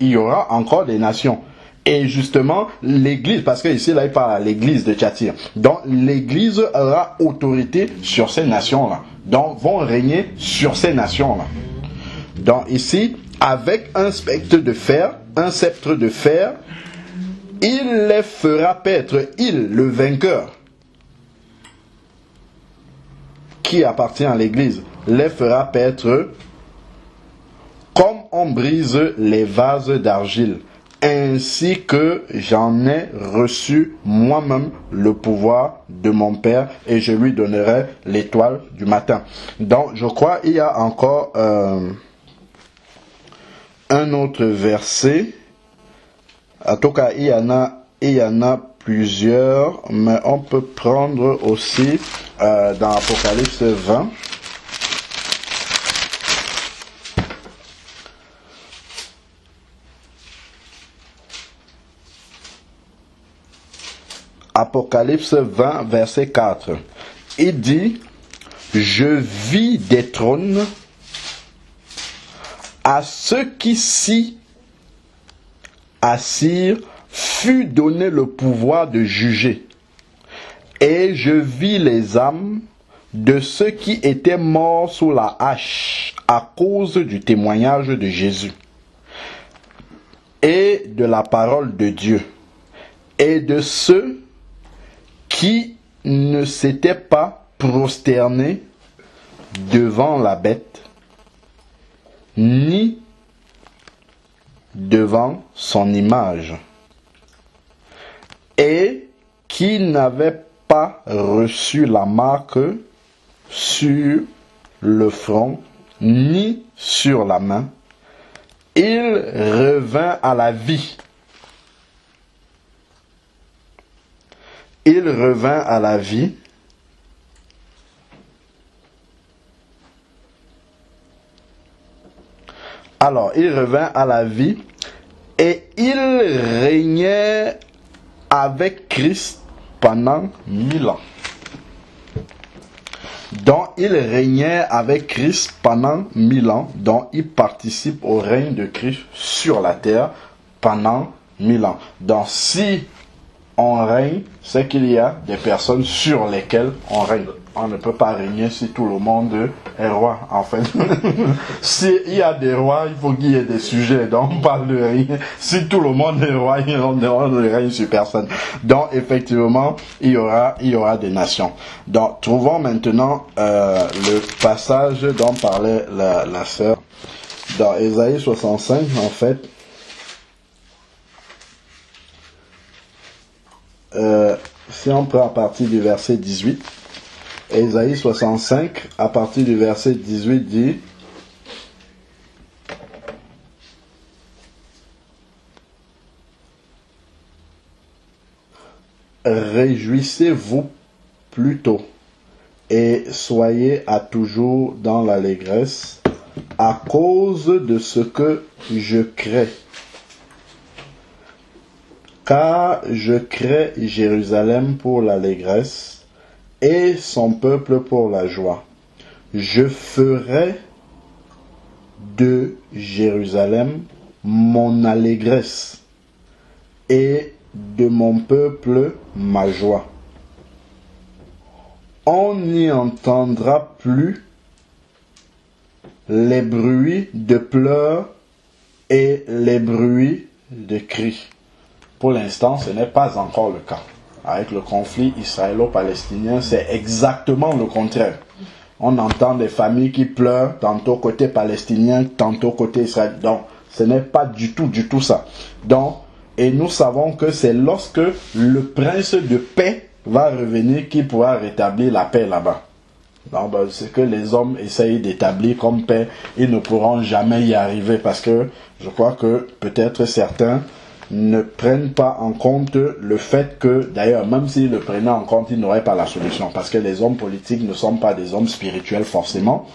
Il y aura encore des nations. Et justement, l'église, parce que ici là il parle à l'église de Thyatire. Donc l'église aura autorité sur ces nations-là. Donc vont régner sur ces nations-là. Donc ici, avec un sceptre de fer, il les fera paître, il, le vainqueur, qui appartient à l'église, les fera paître comme on brise les vases d'argile, ainsi que j'en ai reçu moi-même le pouvoir de mon Père, et je lui donnerai l'étoile du matin. Donc je crois qu'il y a encore un autre verset. En tout cas, il y en a plusieurs, mais on peut prendre aussi dans Apocalypse 20. Apocalypse 20, verset 4. Il dit, je vis des trônes à ceux qui s'y assirent fut donné le pouvoir de juger. Et je vis les âmes de ceux qui étaient morts sous la hache à cause du témoignage de Jésus et de la parole de Dieu, et de ceux qui ne s'étaient pas prosternés devant la bête, ni devant son image, et qui n'avaient pas reçu la marque sur le front, ni sur la main. Il revint à la vie. Il revint à la vie. Alors, il revint à la vie et il régnait avec Christ pendant 1000 ans. Donc, il régnait avec Christ pendant 1000 ans. Donc, il participe au règne de Christ sur la terre pendant 1000 ans. Donc, si on règne, c'est qu'il y a des personnes sur lesquelles on règne. On ne peut pas régner si tout le monde est roi, en fait. S'il y a des rois, il faut qu'il y ait des sujets. Donc, on parle de règne. Si tout le monde est roi, on ne règne sur personne. Donc, effectivement, il y aura des nations. Donc, trouvons maintenant le passage dont parlait la sœur. Dans Ésaïe 65, en fait, si on prend à partir du verset 18, Ésaïe 65, à partir du verset 18, dit: réjouissez-vous plutôt et soyez à toujours dans l'allégresse à cause de ce que je crée. Car je crée Jérusalem pour l'allégresse et son peuple pour la joie. Je ferai de Jérusalem mon allégresse et de mon peuple ma joie. On n'y entendra plus les bruits de pleurs et les bruits de cris. Pour l'instant, ce n'est pas encore le cas. Avec le conflit israélo-palestinien, c'est exactement le contraire. On entend des familles qui pleurent, tantôt côté palestinien, tantôt côté israélien. Donc, ce n'est pas du tout ça. Donc, et nous savons que c'est lorsque le prince de paix va revenir qui pourra rétablir la paix là-bas. Ce que les hommes essayent d'établir comme paix, ils ne pourront jamais y arriver parce que je crois que peut-être certains ne prennent pas en compte le fait que, d'ailleurs, même s'ils le prenaient en compte, ils n'auraient pas la solution parce que les hommes politiques ne sont pas des hommes spirituels forcément,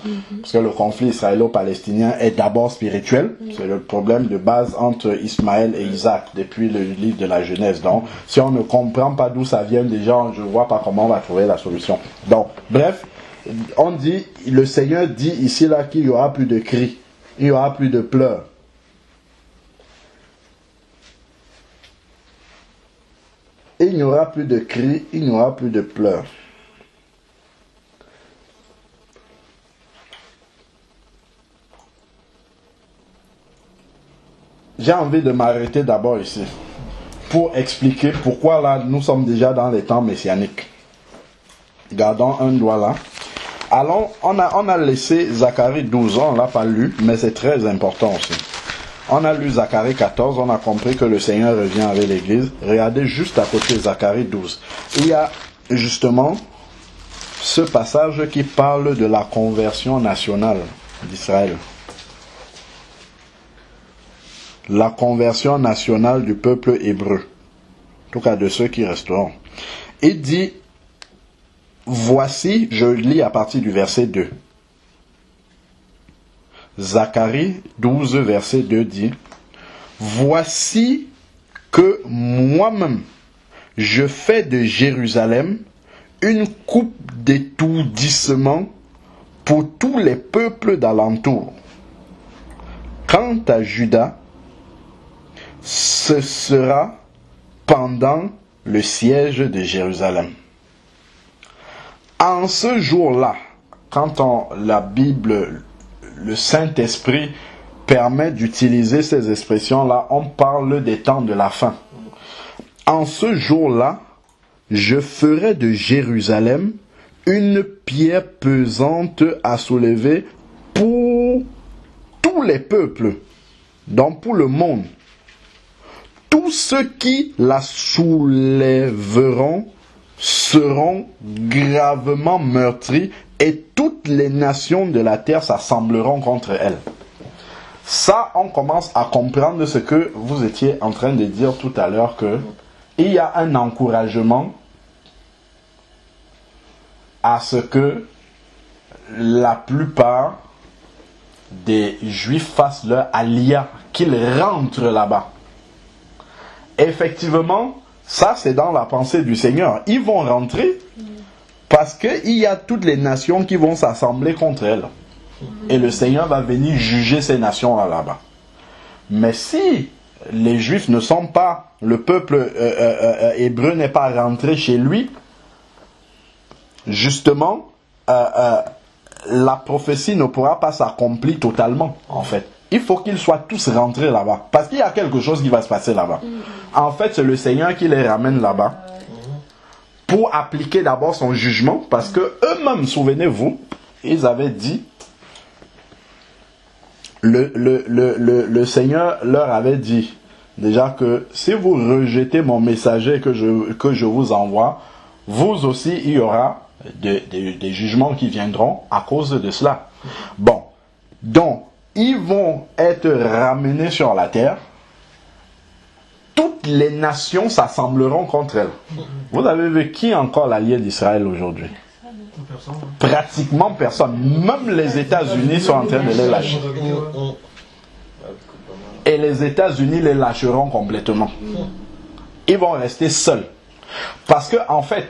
parce que le conflit israélo-palestinien est d'abord spirituel, c'est le problème de base entre Ismaël et Isaac depuis le livre de la Genèse. Donc, si on ne comprend pas d'où ça vient déjà, je ne vois pas comment on va trouver la solution. Donc, bref, on dit, le Seigneur dit ici là qu'il n'y aura plus de cris, il n'y aura plus de pleurs. Il n'y aura plus de cris, il n'y aura plus de pleurs. J'ai envie de m'arrêter d'abord ici pour expliquer pourquoi là nous sommes déjà dans les temps messianiques. Gardons un doigt là. Allons, on a laissé Zacharie 12, on ne l'a pas lu, mais c'est très important aussi. On a lu Zacharie 14, on a compris que le Seigneur revient avec l'Église. Regardez juste à côté Zacharie 12. Il y a justement ce passage qui parle de la conversion nationale d'Israël. La conversion nationale du peuple hébreu. En tout cas de ceux qui resteront. Il dit, voici, je lis à partir du verset 2. Zacharie 12, verset 2 dit, « Voici que moi-même, je fais de Jérusalem une coupe d'étourdissement pour tous les peuples d'alentour. Quant à Juda, ce sera pendant le siège de Jérusalem. » En ce jour-là, quand la Bible, le Saint-Esprit permet d'utiliser ces expressions-là, on parle des temps de la fin. En ce jour-là, je ferai de Jérusalem une pierre pesante à soulever pour tous les peuples, donc pour le monde. Tous ceux qui la soulèveront seront gravement meurtris et toutes les nations de la terre s'assembleront contre elle. Ça, on commence à comprendre ce que vous étiez en train de dire tout à l'heure, que il y a un encouragement à ce que la plupart des Juifs fassent leur alia, qu'ils rentrent là-bas. Effectivement, ça c'est dans la pensée du Seigneur. Ils vont rentrer parce qu'il y a toutes les nations qui vont s'assembler contre elles. Et le Seigneur va venir juger ces nations là-bas. Mais si les Juifs ne sont pas, le peuple hébreu n'est pas rentré chez lui, justement, la prophétie ne pourra pas s'accomplir totalement, en fait. Il faut qu'ils soient tous rentrés là-bas. Parce qu'il y a quelque chose qui va se passer là-bas. En fait, c'est le Seigneur qui les ramène là-bas pour appliquer d'abord son jugement. Parce que eux-mêmes, souvenez-vous, ils avaient dit, le Seigneur leur avait dit déjà que si vous rejetez mon messager que je vous envoie, vous aussi, il y aura des jugements qui viendront à cause de cela. Bon, donc, ils vont être ramenés sur la terre. Toutes les nations s'assembleront contre elles. Vous avez vu qui est encore l'allié d'Israël aujourd'hui? Pratiquement personne. Même les États-Unis sont en train de les lâcher. Et les États-Unis les lâcheront complètement. Ils vont rester seuls. Parce que, en fait,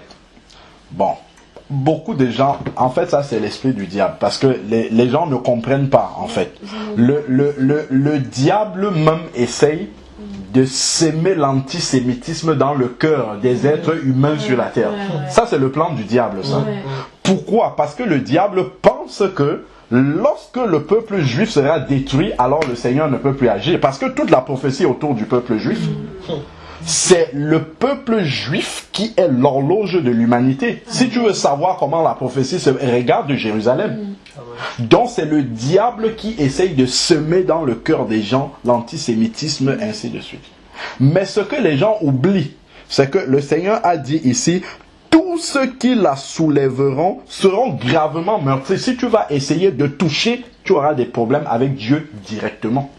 beaucoup de gens, en fait, ça c'est l'esprit du diable. Parce que les gens ne comprennent pas, en fait. Le diable même essaye de s'aimer l'antisémitisme dans le cœur des êtres humains sur la terre. Ça, c'est le plan du diable, ça. Pourquoi? Parce que le diable pense que lorsque le peuple juif sera détruit, alors le Seigneur ne peut plus agir. Parce que toute la prophétie autour du peuple juif, c'est le peuple juif qui est l'horloge de l'humanité. Si tu veux savoir comment la prophétie se regarde de Jérusalem. Donc c'est le diable qui essaye de semer dans le cœur des gens l'antisémitisme, ainsi de suite. Mais ce que les gens oublient, c'est que le Seigneur a dit ici, tous tous ceux qui la soulèveront seront gravement meurtris. Si tu vas essayer de toucher, tu auras des problèmes avec Dieu directement.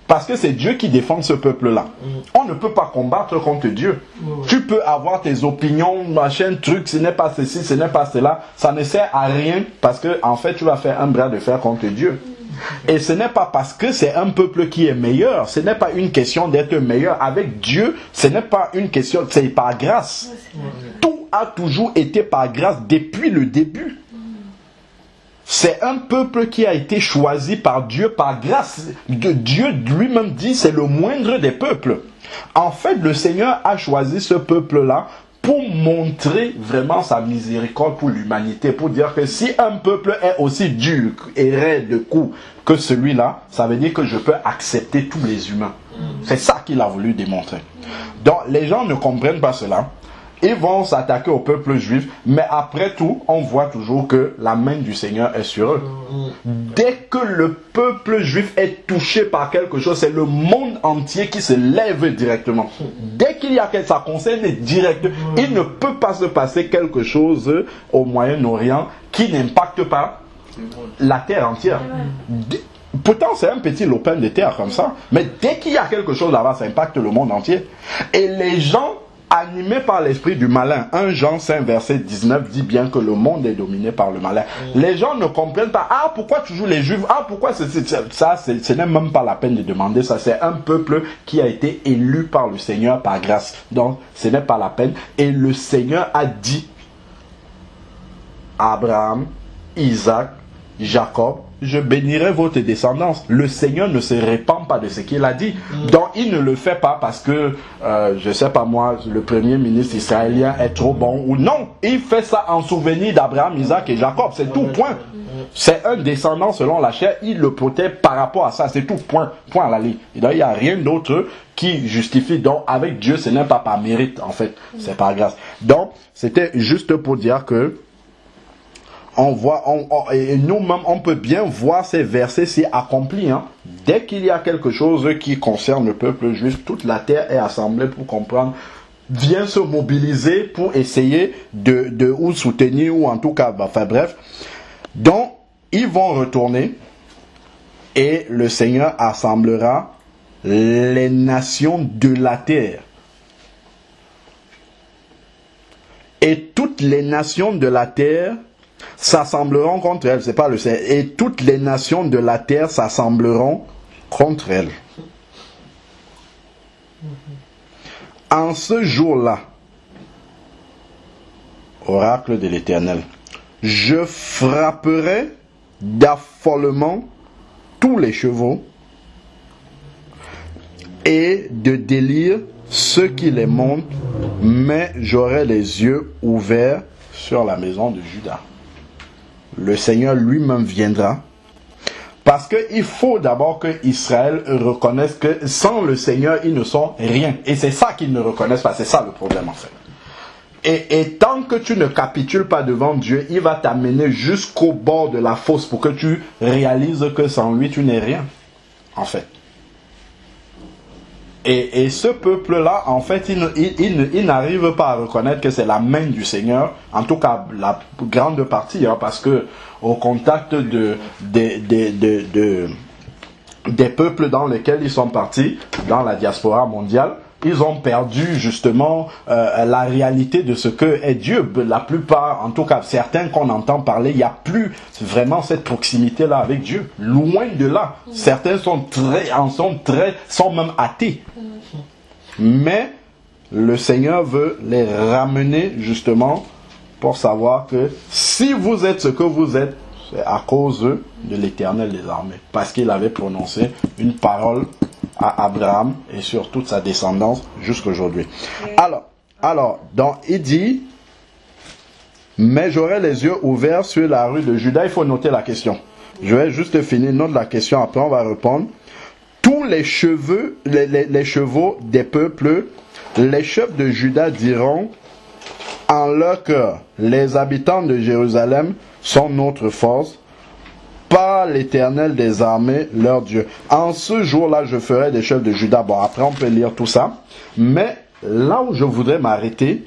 Parce que c'est Dieu qui défend ce peuple-là. On ne peut pas combattre contre Dieu. Tu peux avoir tes opinions, machin, truc, ce n'est pas ceci, ce n'est pas cela. Ça ne sert à rien parce que, en fait, tu vas faire un bras de fer contre Dieu. Et ce n'est pas parce que c'est un peuple qui est meilleur. Ce n'est pas une question d'être meilleur. Avec Dieu, ce n'est pas une question, c'est par grâce. Tout a toujours été par grâce depuis le début. C'est un peuple qui a été choisi par Dieu, par grâce. Dieu lui-même dit c'est le moindre des peuples. En fait, le Seigneur a choisi ce peuple-là pour montrer vraiment sa miséricorde pour l'humanité. Pour dire que si un peuple est aussi dur et raide de coups que celui-là, ça veut dire que je peux accepter tous les humains. C'est ça qu'il a voulu démontrer. Donc, les gens ne comprennent pas cela. Ils vont s'attaquer au peuple juif, mais après tout, on voit toujours que la main du Seigneur est sur eux. Dès que le peuple juif est touché par quelque chose, c'est le monde entier qui se lève directement. Dès qu'il y a quelque chose, ça concerne direct. Il ne peut pas se passer quelque chose au Moyen-Orient qui n'impacte pas la terre entière. Pourtant, c'est un petit lopin de terre comme ça, mais dès qu'il y a quelque chose là-bas, ça impacte le monde entier. Et les gens animés par l'esprit du malin. 1 Jean 5 verset 19 dit bien que le monde est dominé par le malin. Les gens ne comprennent pas. Ah, pourquoi tu joues les juifs? Ah, pourquoi ça? Ce n'est même pas la peine de demander ça. C'est un peuple qui a été élu par le Seigneur par grâce. Donc, ce n'est pas la peine. Et le Seigneur a dit à Abraham, Isaac, Jacob, je bénirai votre descendance. Le Seigneur ne se répand pas de ce qu'il a dit. Donc il ne le fait pas parce que, je sais pas moi, le premier ministre israélien est trop bon ou non. Il fait ça en souvenir d'Abraham, Isaac et Jacob. C'est tout, point. C'est un descendant selon la chair. Il le protège par rapport à ça. C'est tout, point. Point à la ligne. Et donc il n'y a rien d'autre qui justifie. Donc avec Dieu, ce n'est pas par mérite en fait. C'est par grâce. Donc c'était juste pour dire que on voit, et nous-mêmes, on peut bien voir ces versets s'y accomplis. Hein. Dès qu'il y a quelque chose qui concerne le peuple juif, toute la terre est assemblée pour comprendre, vient se mobiliser pour essayer de ou soutenir, ou en tout cas, enfin bref. Donc, ils vont retourner et le Seigneur assemblera les nations de la terre. Et toutes les nations de la terre s'assembleront contre elle, c'est pas le Seigneur. Et toutes les nations de la terre s'assembleront contre elle. En ce jour-là, oracle de l'Éternel, je frapperai d'affolement tous les chevaux et de délire ceux qui les montent, mais j'aurai les yeux ouverts sur la maison de Juda. Le Seigneur lui-même viendra. Parce qu'il faut d'abord que Israël reconnaisse que sans le Seigneur, ils ne sont rien. Et c'est ça qu'ils ne reconnaissent pas. C'est ça le problème en fait. Et tant que tu ne capitules pas devant Dieu, il va t'amener jusqu'au bord de la fosse pour que tu réalises que sans lui, tu n'es rien. En fait. Et ce peuple-là, en fait, il n'arrive pas à reconnaître que c'est la main du Seigneur, en tout cas la grande partie, hein, parce que au contact des peuples dans lesquels ils sont partis, dans la diaspora mondiale, ils ont perdu justement la réalité de ce que est Dieu. La plupart, en tout cas certains qu'on entend parler, il n'y a plus vraiment cette proximité-là avec Dieu. Loin de là. Certains sont même athées. Mais le Seigneur veut les ramener justement pour savoir que si vous êtes ce que vous êtes, c'est à cause de l'Éternel des armées. Parce qu'il avait prononcé une parole à Abraham et sur toute sa descendance jusqu'à aujourd'hui. Alors, donc il dit, mais j'aurai les yeux ouverts sur la rue de Juda. Il faut noter la question. Je vais juste finir, note la question, après on va répondre. Tous les chevaux des peuples, les chefs de Juda diront en leur cœur, les habitants de Jérusalem sont notre force, par l'Éternel des armées, leur Dieu. En ce jour-là, je ferai des chefs de Juda. Bon, après, on peut lire tout ça. Mais là où je voudrais m'arrêter,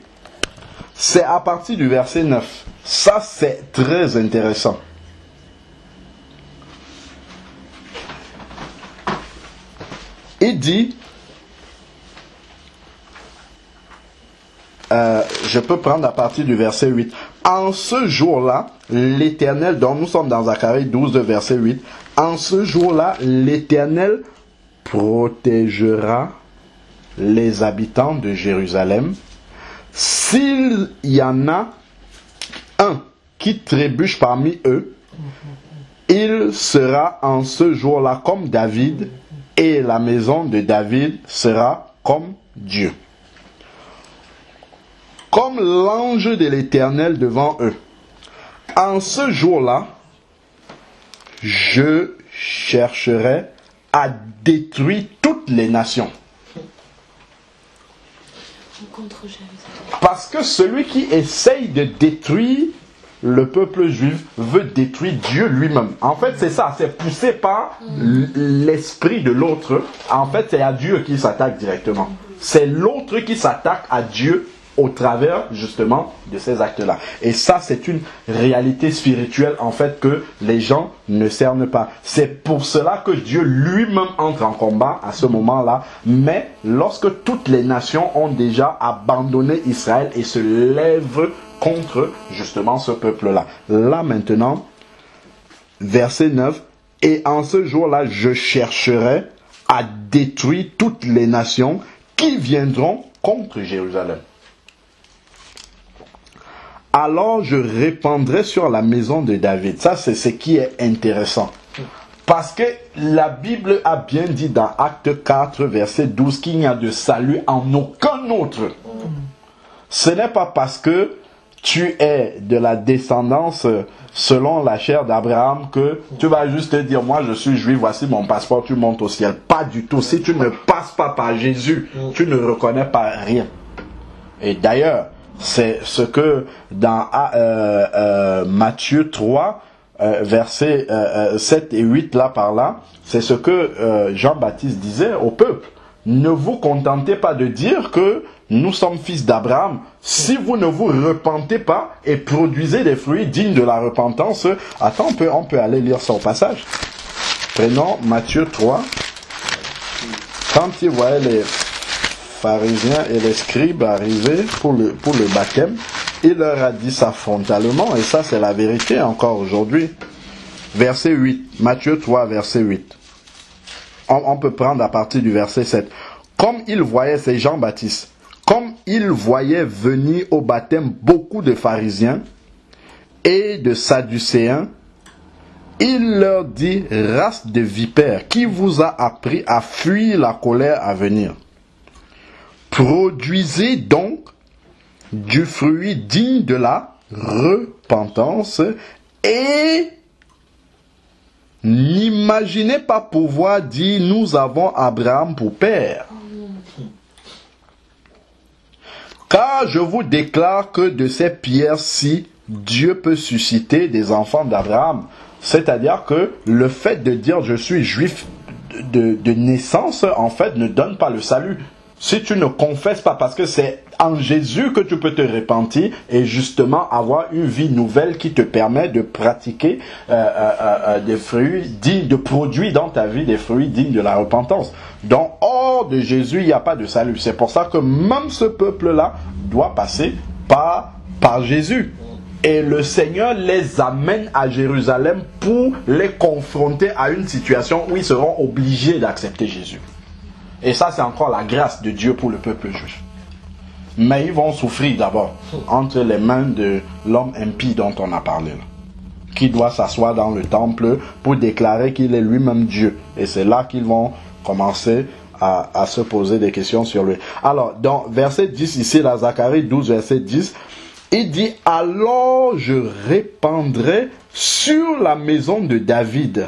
c'est à partir du verset 9. Ça, c'est très intéressant. Il dit, je peux prendre à partir du verset 8. En ce jour-là, l'Éternel, donc nous sommes dans Zacharie 12, verset 8. En ce jour-là, l'Éternel protégera les habitants de Jérusalem. S'il y en a un qui trébuche parmi eux, il sera en ce jour-là comme David, et la maison de David sera comme Dieu. Comme l'ange de l'Éternel devant eux. En ce jour-là, je chercherai à détruire toutes les nations. Parce que celui qui essaye de détruire le peuple juif veut détruire Dieu lui-même. En fait, c'est ça, c'est poussé par l'esprit de l'autre. En fait, c'est à Dieu qui s'attaque directement. C'est l'autre qui s'attaque à Dieu au travers, justement, de ces actes-là. Et ça, c'est une réalité spirituelle, en fait, que les gens ne cernent pas. C'est pour cela que Dieu lui-même entre en combat à ce moment-là. Mais lorsque toutes les nations ont déjà abandonné Israël et se lèvent contre, justement, ce peuple-là. Là, maintenant, verset 9, « Et en ce jour-là, je chercherai à détruire toutes les nations qui viendront contre Jérusalem. Alors je répandrai sur la maison de David. » Ça, c'est ce qui est intéressant. Parce que la Bible a bien dit dans Acte 4, verset 12, qu'il n'y a de salut en aucun autre. Ce n'est pas parce que tu es de la descendance selon la chair d'Abraham que tu vas juste te dire, moi je suis juif, voici mon passeport, tu montes au ciel. Pas du tout. Si tu ne passes pas par Jésus, tu ne reconnais pas rien. Et d'ailleurs, c'est ce que dans Matthieu 3, versets 7 et 8, là par là, c'est ce que Jean-Baptiste disait au peuple. Ne vous contentez pas de dire que nous sommes fils d'Abraham. Si vous ne vous repentez pas et produisez des fruits dignes de la repentance, attends, on peut aller lire ça au passage. Prenons Matthieu 3. Quand ils voyaient les pharisiens et les scribes arriver pour le baptême, il leur a dit ça frontalement, et ça c'est la vérité encore aujourd'hui. Verset 8, Matthieu 3, verset 8. On peut prendre à partir du verset 7. Comme il voyait, c'est Jean-Baptiste, comme il voyait venir au baptême beaucoup de pharisiens et de sadducéens, il leur dit, race de vipères, qui vous a appris à fuir la colère à venir? Produisez donc du fruit digne de la repentance et n'imaginez pas pouvoir dire nous avons Abraham pour père. Car je vous déclare que de ces pierres-ci, Dieu peut susciter des enfants d'Abraham. C'est-à-dire que le fait de dire je suis juif de naissance, en fait, ne donne pas le salut. Si tu ne confesses pas, parce que c'est en Jésus que tu peux te repentir et justement avoir une vie nouvelle qui te permet de pratiquer des fruits dignes, de produire dans ta vie des fruits dignes de la repentance. Donc, hors de Jésus, il n'y a pas de salut. C'est pour ça que même ce peuple-là doit passer par Jésus. Et le Seigneur les amène à Jérusalem pour les confronter à une situation où ils seront obligés d'accepter Jésus. Et ça, c'est encore la grâce de Dieu pour le peuple juif. Mais ils vont souffrir d'abord entre les mains de l'homme impie dont on a parlé là, qui doit s'asseoir dans le temple pour déclarer qu'il est lui-même Dieu. Et c'est là qu'ils vont commencer à se poser des questions sur lui. Alors, dans verset 10 ici, là, Zacharie 12, verset 10, il dit, alors je répandrai sur la maison de David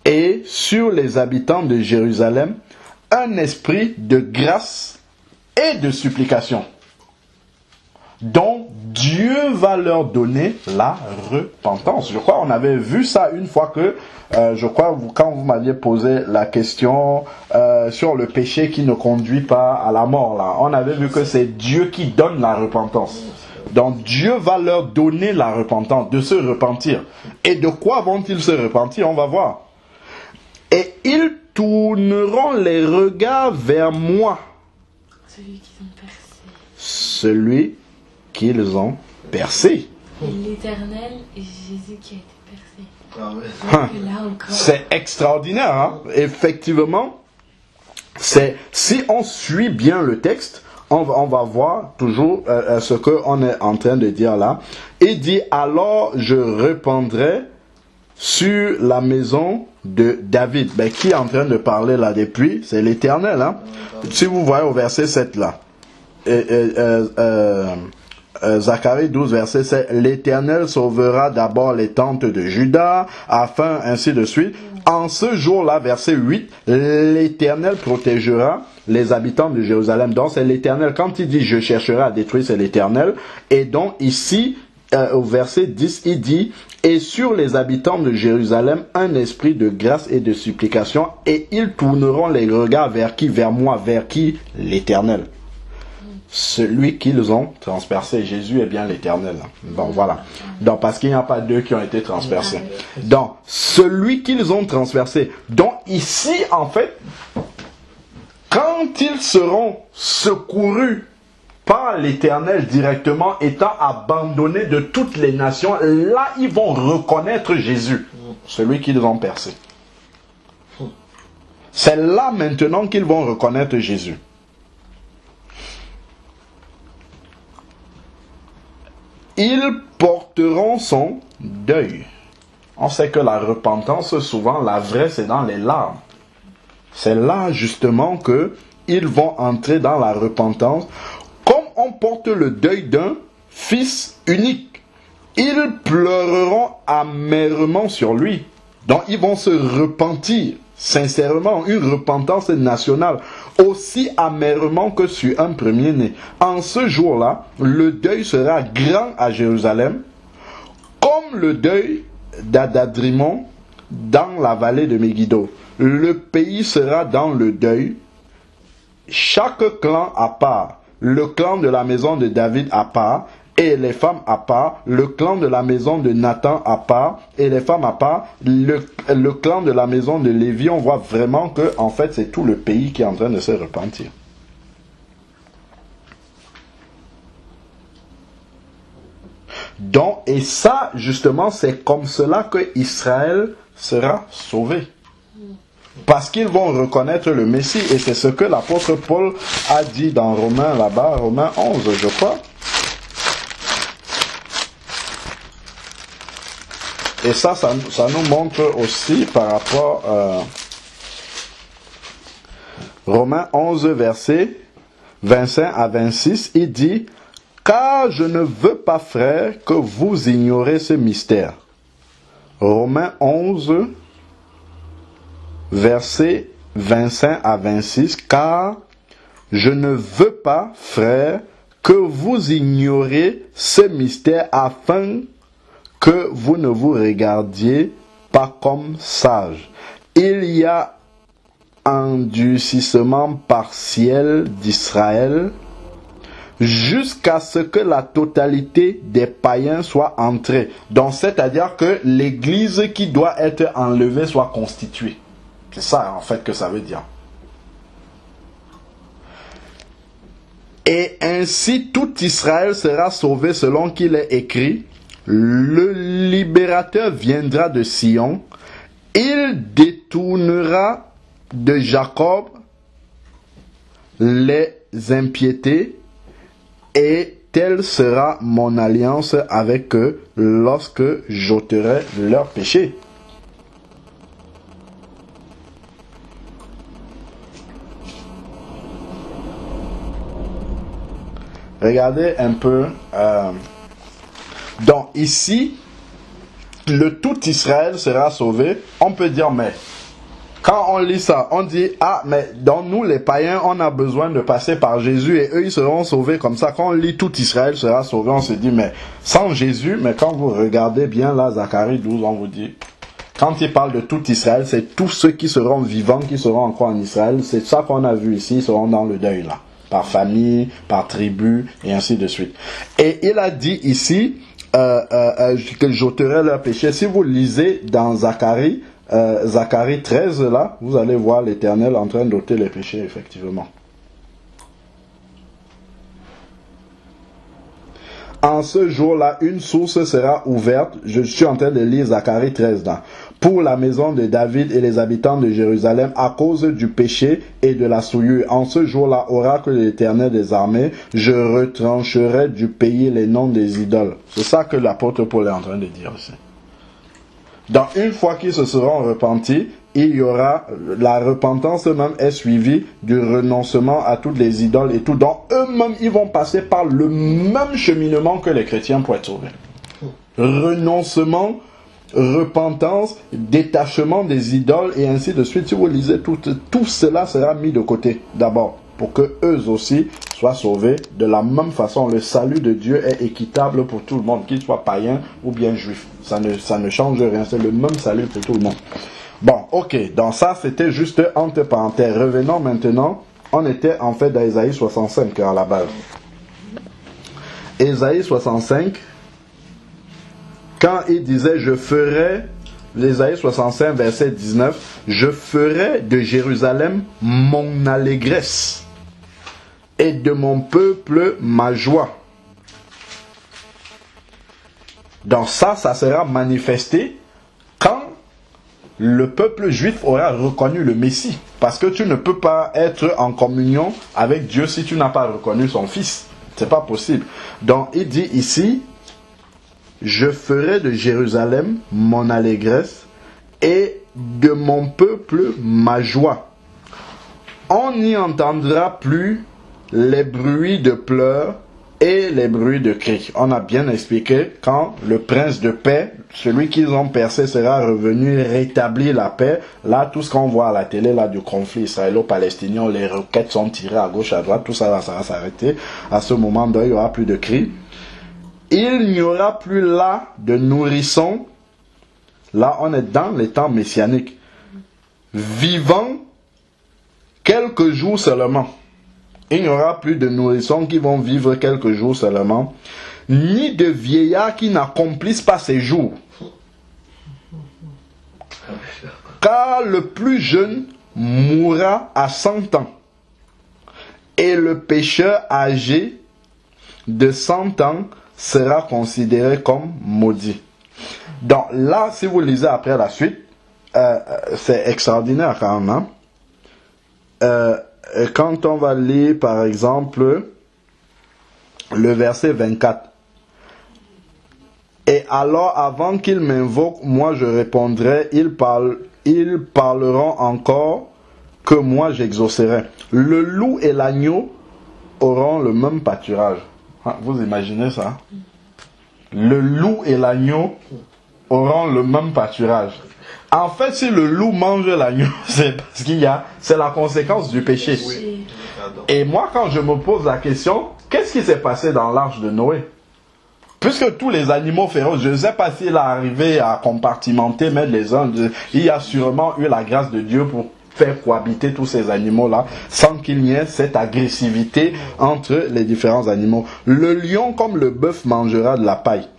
et sur les habitants de Jérusalem un esprit de grâce et de supplication, dont Dieu Dieu va leur donner la repentance. Je crois on avait vu ça une fois que, je crois quand vous m'aviez posé la question sur le péché qui ne conduit pas à la mort, là, on avait vu que c'est Dieu qui donne la repentance. Donc Dieu va leur donner la repentance, de se repentir. Et de quoi vont-ils se repentir? On va voir. Et ils tourneront les regards vers moi. Celui qu'ils ont percé. Celui qu'ils ont percé. Et l'Éternel et Jésus qui a été percé. Ah ouais. Et là encore. C'est extraordinaire, hein? Effectivement, si on suit bien le texte, on va voir toujours ce qu'on est en train de dire là. Il dit, alors je répandrai sur la maison de David. Ben, qui est en train de parler là depuis? C'est l'Éternel, hein? Si vous voyez au verset 7 là, Zacharie 12 verset 7, l'Éternel sauvera d'abord les tentes de Juda, afin ainsi de suite. En ce jour-là, verset 8, l'Éternel protégera les habitants de Jérusalem. Donc c'est l'Éternel, quand il dit je chercherai à détruire, c'est l'Éternel. Et donc ici, au verset 10, il dit, et sur les habitants de Jérusalem, un esprit de grâce et de supplication, et ils tourneront les regards vers qui? Vers moi, vers qui? L'Éternel. Celui qu'ils ont transpercé. Jésus est bien l'Éternel. Bon, voilà. Donc, parce qu'il n'y a pas deux qui ont été transpercés. Donc, celui qu'ils ont transpercé. Donc, ici, en fait, quand ils seront secourus par l'Éternel directement, étant abandonnés de toutes les nations, là, ils vont reconnaître Jésus, celui qu'ils ont percé. C'est là maintenant qu'ils vont reconnaître Jésus. Ils porteront son deuil. On sait que la repentance, souvent, la vraie, c'est dans les larmes. C'est là, justement, que ils vont entrer dans la repentance. Comme on porte le deuil d'un fils unique, ils pleureront amèrement sur lui. Donc, ils vont se repentir, sincèrement, une repentance nationale, aussi amèrement que sur un premier-né. En ce jour-là, le deuil sera grand à Jérusalem, comme le deuil d'Adadrimon dans la vallée de Megiddo. Le pays sera dans le deuil, chaque clan à part, le clan de la maison de David à part, et les femmes à part, le clan de la maison de Nathan à part, et les femmes à part, le clan de la maison de Lévi. On voit vraiment que, en fait, c'est tout le pays qui est en train de se repentir. Donc, et ça, justement, c'est comme cela que Israël sera sauvé. Parce qu'ils vont reconnaître le Messie. Et c'est ce que l'apôtre Paul a dit dans Romains, là-bas, Romains 11, je crois. Et ça nous montre aussi par rapport à Romains 11, versets 25 à 26, il dit, « Car je ne veux pas, frères, que vous ignorez ce mystère. » Romains 11, versets 25 à 26, « Car je ne veux pas, frères, que vous ignorez ce mystère afin que vous ne vous regardiez pas comme sages. Il y a un endurcissement partiel d'Israël jusqu'à ce que la totalité des païens soit entrée. Donc, c'est-à-dire que l'église qui doit être enlevée soit constituée. C'est ça, en fait, que ça veut dire. Et ainsi, tout Israël sera sauvé selon qu'il est écrit. Le libérateur viendra de Sion, il détournera de Jacob les impiétés, et telle sera mon alliance avec eux lorsque j'ôterai leurs péchés. Regardez un peu. Donc ici, le tout Israël sera sauvé. On peut dire, mais quand on lit ça, on dit, ah, mais dans nous les païens, on a besoin de passer par Jésus et eux, ils seront sauvés comme ça. Quand on lit tout Israël sera sauvé, on se dit, mais sans Jésus, mais quand vous regardez bien là, Zacharie 12, on vous dit, quand il parle de tout Israël, c'est tous ceux qui seront vivants, qui seront encore en Israël. C'est ça qu'on a vu ici, ils seront dans le deuil là. Par famille, par tribu, et ainsi de suite. Et il a dit ici, que j'ôterai leurs péchés. Si vous lisez dans Zacharie 13 là, vous allez voir l'Éternel en train d'ôter les péchés, effectivement. En ce jour-là, une source sera ouverte. Je suis en train de lire Zacharie 13 là. Pour la maison de David et les habitants de Jérusalem, à cause du péché et de la souillure. En ce jour-là, oracle de l'Éternel des armées, je retrancherai du pays les noms des idoles. C'est ça que l'apôtre Paul est en train de dire ici. Donc, une fois qu'ils se seront repentis, il y aura, la repentance même est suivie du renoncement à toutes les idoles et tout. Donc, eux-mêmes, ils vont passer par le même cheminement que les chrétiens pour être sauvés. Renoncement, repentance, détachement des idoles et ainsi de suite. Si vous lisez tout cela sera mis de côté d'abord pour que eux aussi soient sauvés de la même façon. Le salut de Dieu est équitable pour tout le monde, qu'il soit païen ou bien juif. Ça ne change rien, c'est le même salut pour tout le monde. Bon, ok, donc ça c'était juste entre parenthèses. Revenons maintenant, on était en fait dans Ésaïe 65 à la base. Ésaïe 65, quand il disait je ferai, l'Ésaïe 65 verset 19, je ferai de Jérusalem mon allégresse et de mon peuple ma joie. Donc ça sera manifesté quand le peuple juif aura reconnu le Messie. Parce que tu ne peux pas être en communion avec Dieu si tu n'as pas reconnu son Fils. C'est pas possible. Donc il dit ici, je ferai de Jérusalem mon allégresse et de mon peuple ma joie. On n'y entendra plus les bruits de pleurs et les bruits de cris. On a bien expliqué quand le prince de paix, celui qu'ils ont percé, sera revenu rétablir la paix. Là, tout ce qu'on voit à la télé là du conflit israélo-palestinien, où les roquettes sont tirées à gauche, à droite, tout ça va s'arrêter. À ce moment, il n'y aura plus de cris. Il n'y aura plus là de nourrissons. Là, on est dans les temps messianiques. Vivant quelques jours seulement. Il n'y aura plus de nourrissons qui vont vivre quelques jours seulement, ni de vieillards qui n'accomplissent pas ces jours. Car le plus jeune mourra à 100 ans, et le pécheur âgé de 100 ans sera considéré comme maudit. Donc là, si vous lisez après la suite, c'est extraordinaire quand même. Quand on va lire par exemple le verset 24. Et alors avant qu'ils m'invoquent, moi je répondrai, ils parleront encore que moi j'exaucerai. Le loup et l'agneau auront le même pâturage. Vous imaginez ça? Le loup et l'agneau auront le même pâturage. En fait, si le loup mange l'agneau, c'est parce c'est la conséquence du péché. Oui. Et moi, quand je me pose la question, qu'est-ce qui s'est passé dans l'arche de Noé? Puisque tous les animaux féroces, je ne sais pas s'il est arrivé à compartimenter, mettre les uns, il y a sûrement eu la grâce de Dieu pour faire cohabiter tous ces animaux-là, sans qu'il n'y ait cette agressivité entre les différents animaux. Le lion, comme le bœuf, mangera de la paille.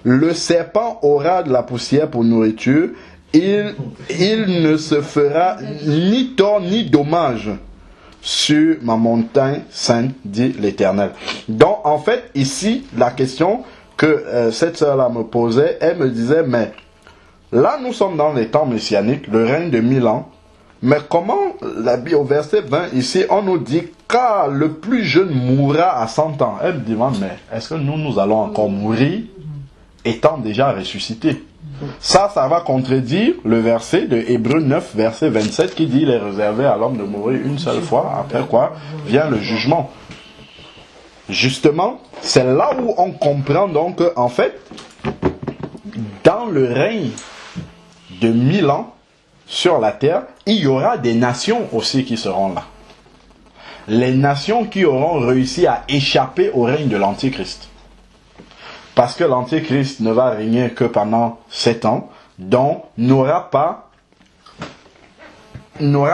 Le serpent aura de la poussière pour nourriture. Il ne se fera ni tort ni dommage sur ma montagne sainte, dit l'Éternel. Donc, en fait, ici, la question que cette sœur-là me posait, elle me disait, mais là, nous sommes dans les temps messianiques, le règne de 1000 ans, mais comment, au verset 20, ici, on nous dit, car le plus jeune mourra à 100 ans. Elle me demande, mais est-ce que nous allons encore mourir étant déjà ressuscités? Ça va contredire le verset de Hébreux 9, verset 27, qui dit, il est réservé à l'homme de mourir une seule fois, après quoi vient le jugement. Justement, c'est là où on comprend donc en fait, dans le règne de 1000 ans, sur la terre, il y aura des nations aussi qui seront là. Les nations qui auront réussi à échapper au règne de l'Antichrist. Parce que l'Antichrist ne va régner que pendant 7 ans, donc n'aura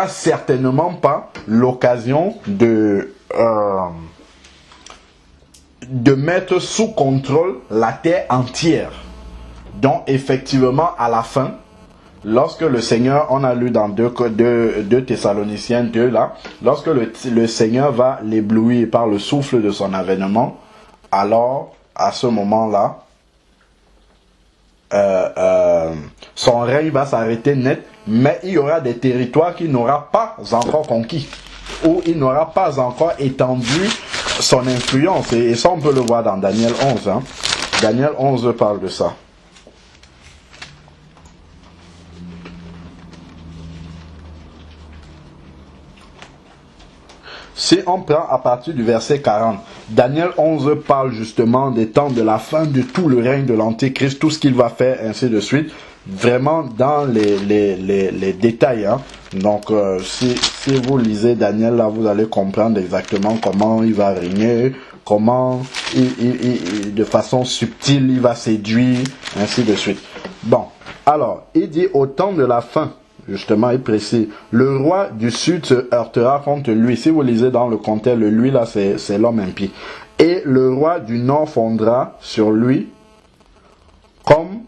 certainement pas l'occasion de mettre sous contrôle la terre entière. Donc effectivement, à la fin, lorsque le Seigneur, on a lu dans 2 Thessaloniciens 2 là, lorsque le Seigneur va l'éblouir par le souffle de son avènement, alors à ce moment-là, son règne va s'arrêter net, mais il y aura des territoires qu'il n'aura pas encore conquis, où il n'aura pas encore étendu son influence. Et ça, on peut le voir dans Daniel 11. Hein. Daniel 11 parle de ça. Si on prend à partir du verset 40, Daniel 11 parle justement des temps de la fin de tout le règne de l'Antéchrist, tout ce qu'il va faire, ainsi de suite, vraiment dans les détails. Hein. Donc, si vous lisez Daniel, là, vous allez comprendre exactement comment il va régner, comment, de façon subtile, il va séduire, ainsi de suite. Bon, alors, il dit au temps de la fin, justement, il précise, le roi du sud se heurtera contre lui. Si vous lisez dans le contexte, le lui là, c'est l'homme impie. Et le roi du nord fondra sur lui comme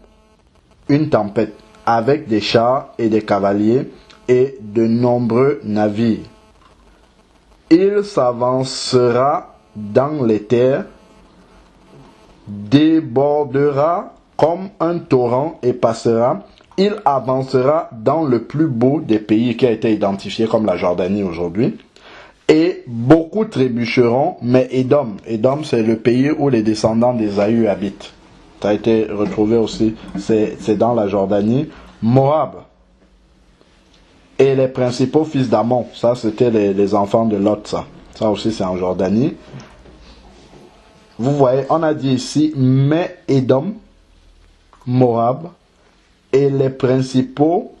une tempête, avec des chars et des cavaliers et de nombreux navires. Il s'avancera dans les terres, débordera comme un torrent et passera. Il avancera dans le plus beau des pays qui a été identifié comme la Jordanie aujourd'hui. Et beaucoup trébucheront, mais Édom, c'est le pays où les descendants d'Ésaü habitent. Ça a été retrouvé aussi, c'est dans la Jordanie. Moab et les principaux fils d'Amon, ça c'était les enfants de Lot, ça aussi c'est en Jordanie. Vous voyez, on a dit ici, mais Édom, Moab, et les principaux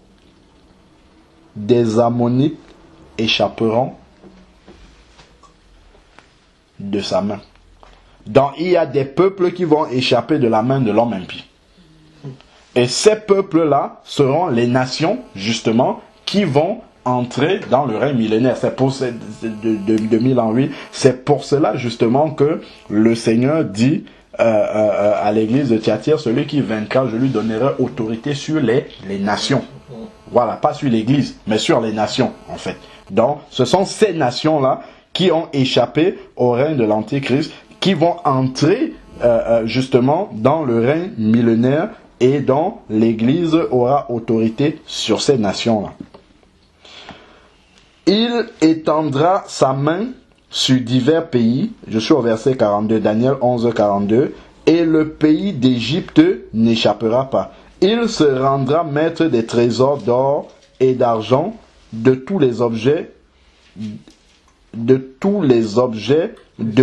des Ammonites échapperont de sa main. Donc il y a des peuples qui vont échapper de la main de l'homme impie. Et ces peuples-là seront les nations, justement, qui vont entrer dans le règne millénaire. C'est pour de 1000 ans, oui. C'est pour cela, justement, que le Seigneur dit à l'église de Thyatire, celui qui vaincra, je lui donnerai autorité sur les nations. Voilà, pas sur l'église, mais sur les nations, en fait. Donc, ce sont ces nations-là qui ont échappé au règne de l'Antéchrist, qui vont entrer, justement, dans le règne millénaire, et dont l'église aura autorité sur ces nations-là. Il étendra sa main sur divers pays, je suis au verset 42, Daniel 11, 42, et le pays d'Égypte n'échappera pas. Il se rendra maître des trésors d'or et d'argent, de tous les objets de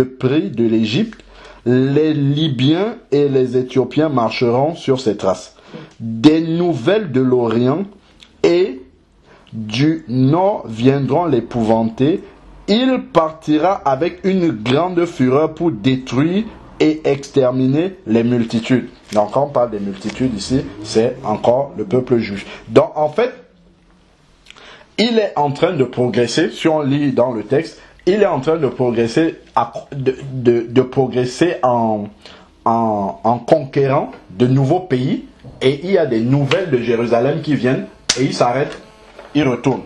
prix de l'Égypte. Les Libyens et les Éthiopiens marcheront sur ses traces. Des nouvelles de l'Orient et du Nord viendront l'épouvanter. Il partira avec une grande fureur pour détruire et exterminer les multitudes. Donc quand on parle des multitudes ici, c'est encore le peuple juif. Donc en fait, il est en train de progresser, si on lit dans le texte, il est en train de progresser, progresser en conquérant de nouveaux pays, et il y a des nouvelles de Jérusalem qui viennent, et il s'arrête, il retourne.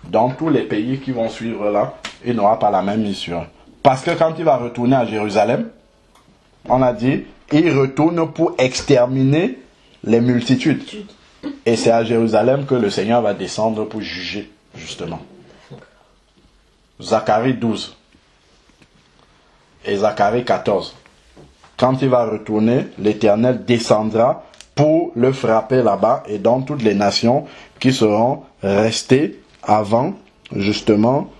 Dans tous les pays qui vont suivre là, il n'aura pas la même mission. Parce que quand il va retourner à Jérusalem, on a dit, il retourne pour exterminer les multitudes. Et c'est à Jérusalem que le Seigneur va descendre pour juger, justement. Zacharie 12 et Zacharie 14. Quand il va retourner, l'Éternel descendra pour le frapper là-bas, et dans toutes les nations qui seront restées avant, justement,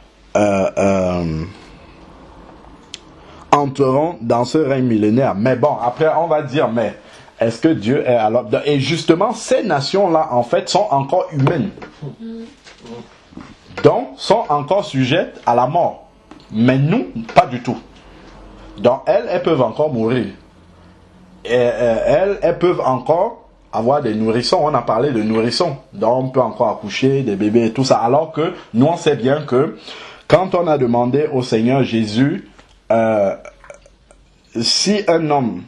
entreront dans ce règne millénaire. Mais bon, après on va dire, mais est-ce que Dieu est alors... Et justement, ces nations-là, en fait, sont encore humaines. Donc, sont encore sujettes à la mort. Mais nous, pas du tout. Donc, elles peuvent encore mourir. Et elles peuvent encore avoir des nourrissons. On a parlé de nourrissons. Donc, on peut encore accoucher des bébés et tout ça. Alors que nous, on sait bien que quand on a demandé au Seigneur Jésus, si un homme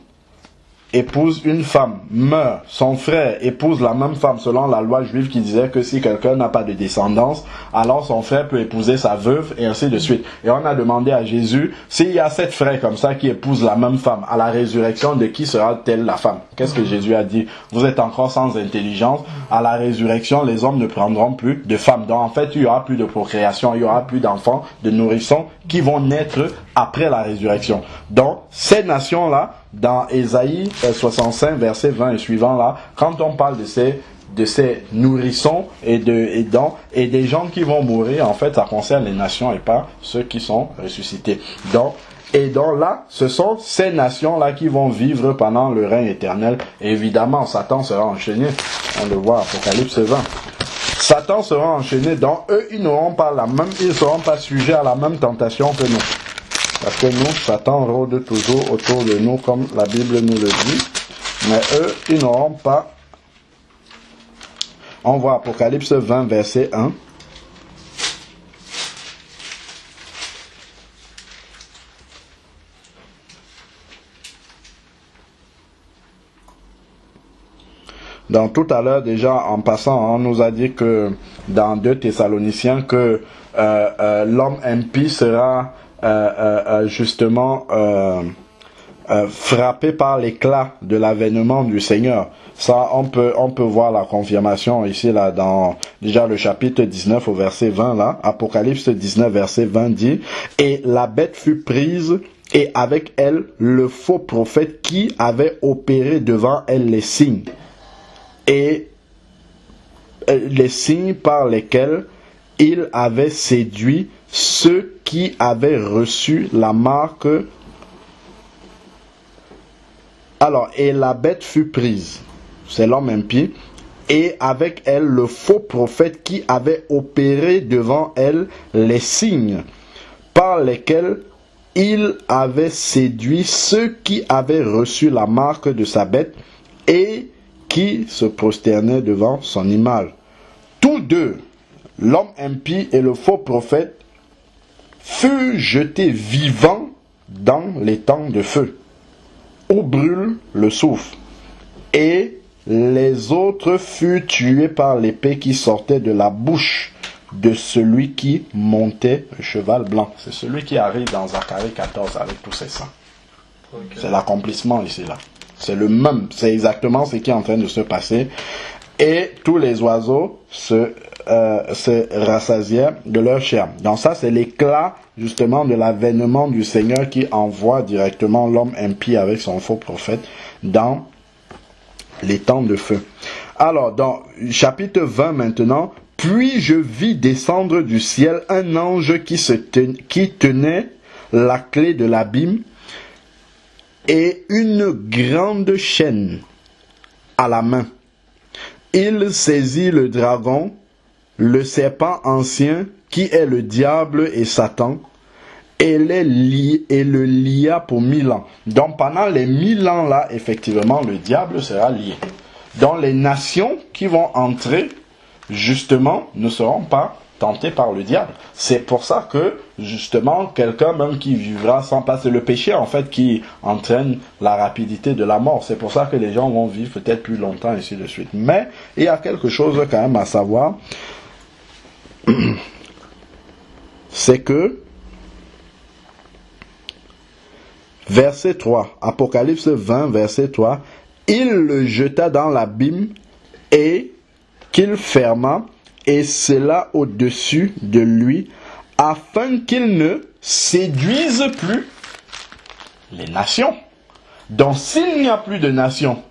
épouse une femme, meurt, son frère épouse la même femme selon la loi juive qui disait que si quelqu'un n'a pas de descendance, alors son frère peut épouser sa veuve et ainsi de suite. Et on a demandé à Jésus, s'il y a 7 frères comme ça qui épousent la même femme, à la résurrection, de qui sera-t-elle la femme? Qu'est-ce que Jésus a dit? Vous êtes encore sans intelligence. À la résurrection, les hommes ne prendront plus de femmes. Donc en fait, il y aura plus de procréation, il y aura plus d'enfants, de nourrissons qui vont naître après la résurrection. Donc ces nations-là, dans Ésaïe 65, verset 20 et suivant là, quand on parle de ces nourrissons et des gens qui vont mourir, en fait, ça concerne les nations et pas ceux qui sont ressuscités. Donc là, ce sont ces nations-là qui vont vivre pendant le règne éternel. Et évidemment, Satan sera enchaîné. On le voit, Apocalypse 20. Satan sera enchaîné, donc eux, ils ne seront pas sujets à la même tentation que nous. Parce que nous, Satan rôde toujours autour de nous, comme la Bible nous le dit. Mais eux, ils n'auront pas... On voit Apocalypse 20, verset 1. Donc tout à l'heure, déjà, en passant, on nous a dit que dans 2 Thessaloniciens, que l'homme impie sera... justement frappé par l'éclat de l'avènement du Seigneur. Ça, on peut voir la confirmation ici, là, dans déjà le chapitre 19 au verset 20, là. Apocalypse 19, verset 20 dit, « Et la bête fut prise, et avec elle le faux prophète qui avait opéré devant elle les signes. Et les signes par lesquels il avait séduit ceux qui avaient reçu la marque. Alors, et la bête fut prise, c'est l'homme impie, et avec elle le faux prophète qui avait opéré devant elle les signes par lesquels il avait séduit ceux qui avaient reçu la marque de sa bête et qui se prosternaient devant son image. Tous deux, l'homme impie et le faux prophète, fut jeté vivant dans les temps de feu, où brûle le soufre, et les autres furent tués par l'épée qui sortait de la bouche de celui qui montait le cheval blanc. C'est celui qui arrive dans Zacharie 14 avec tous ses saints. Okay. C'est l'accomplissement ici, là. C'est le même, c'est exactement ce qui est en train de se passer. Et tous les oiseaux se rassasièrent de leur chair. Donc ça, c'est l'éclat justement de l'avènement du Seigneur qui envoie directement l'homme impie avec son faux prophète dans les temps de feu. Alors, dans chapitre 20 maintenant, « Puis je vis descendre du ciel un ange qui tenait la clé de l'abîme et une grande chaîne à la main. Il saisit le dragon, le serpent ancien, qui est le diable et Satan, et le lia pour 1000 ans. Donc pendant les 1000 ans là, effectivement, le diable sera lié. Donc les nations qui vont entrer, justement, ne seront pas tentées par le diable. C'est pour ça que, justement, quelqu'un même qui vivra sans passer le péché, en fait, qui entraîne la rapidité de la mort. C'est pour ça que les gens vont vivre peut-être plus longtemps, ainsi de suite. Mais, il y a quelque chose quand même à savoir, c'est que, verset 3, Apocalypse 20, verset 3, « Il le jeta dans l'abîme et qu'il ferma, et cela au-dessus de lui, afin qu'il ne séduise plus les nations. » Donc s'il n'y a plus de nations,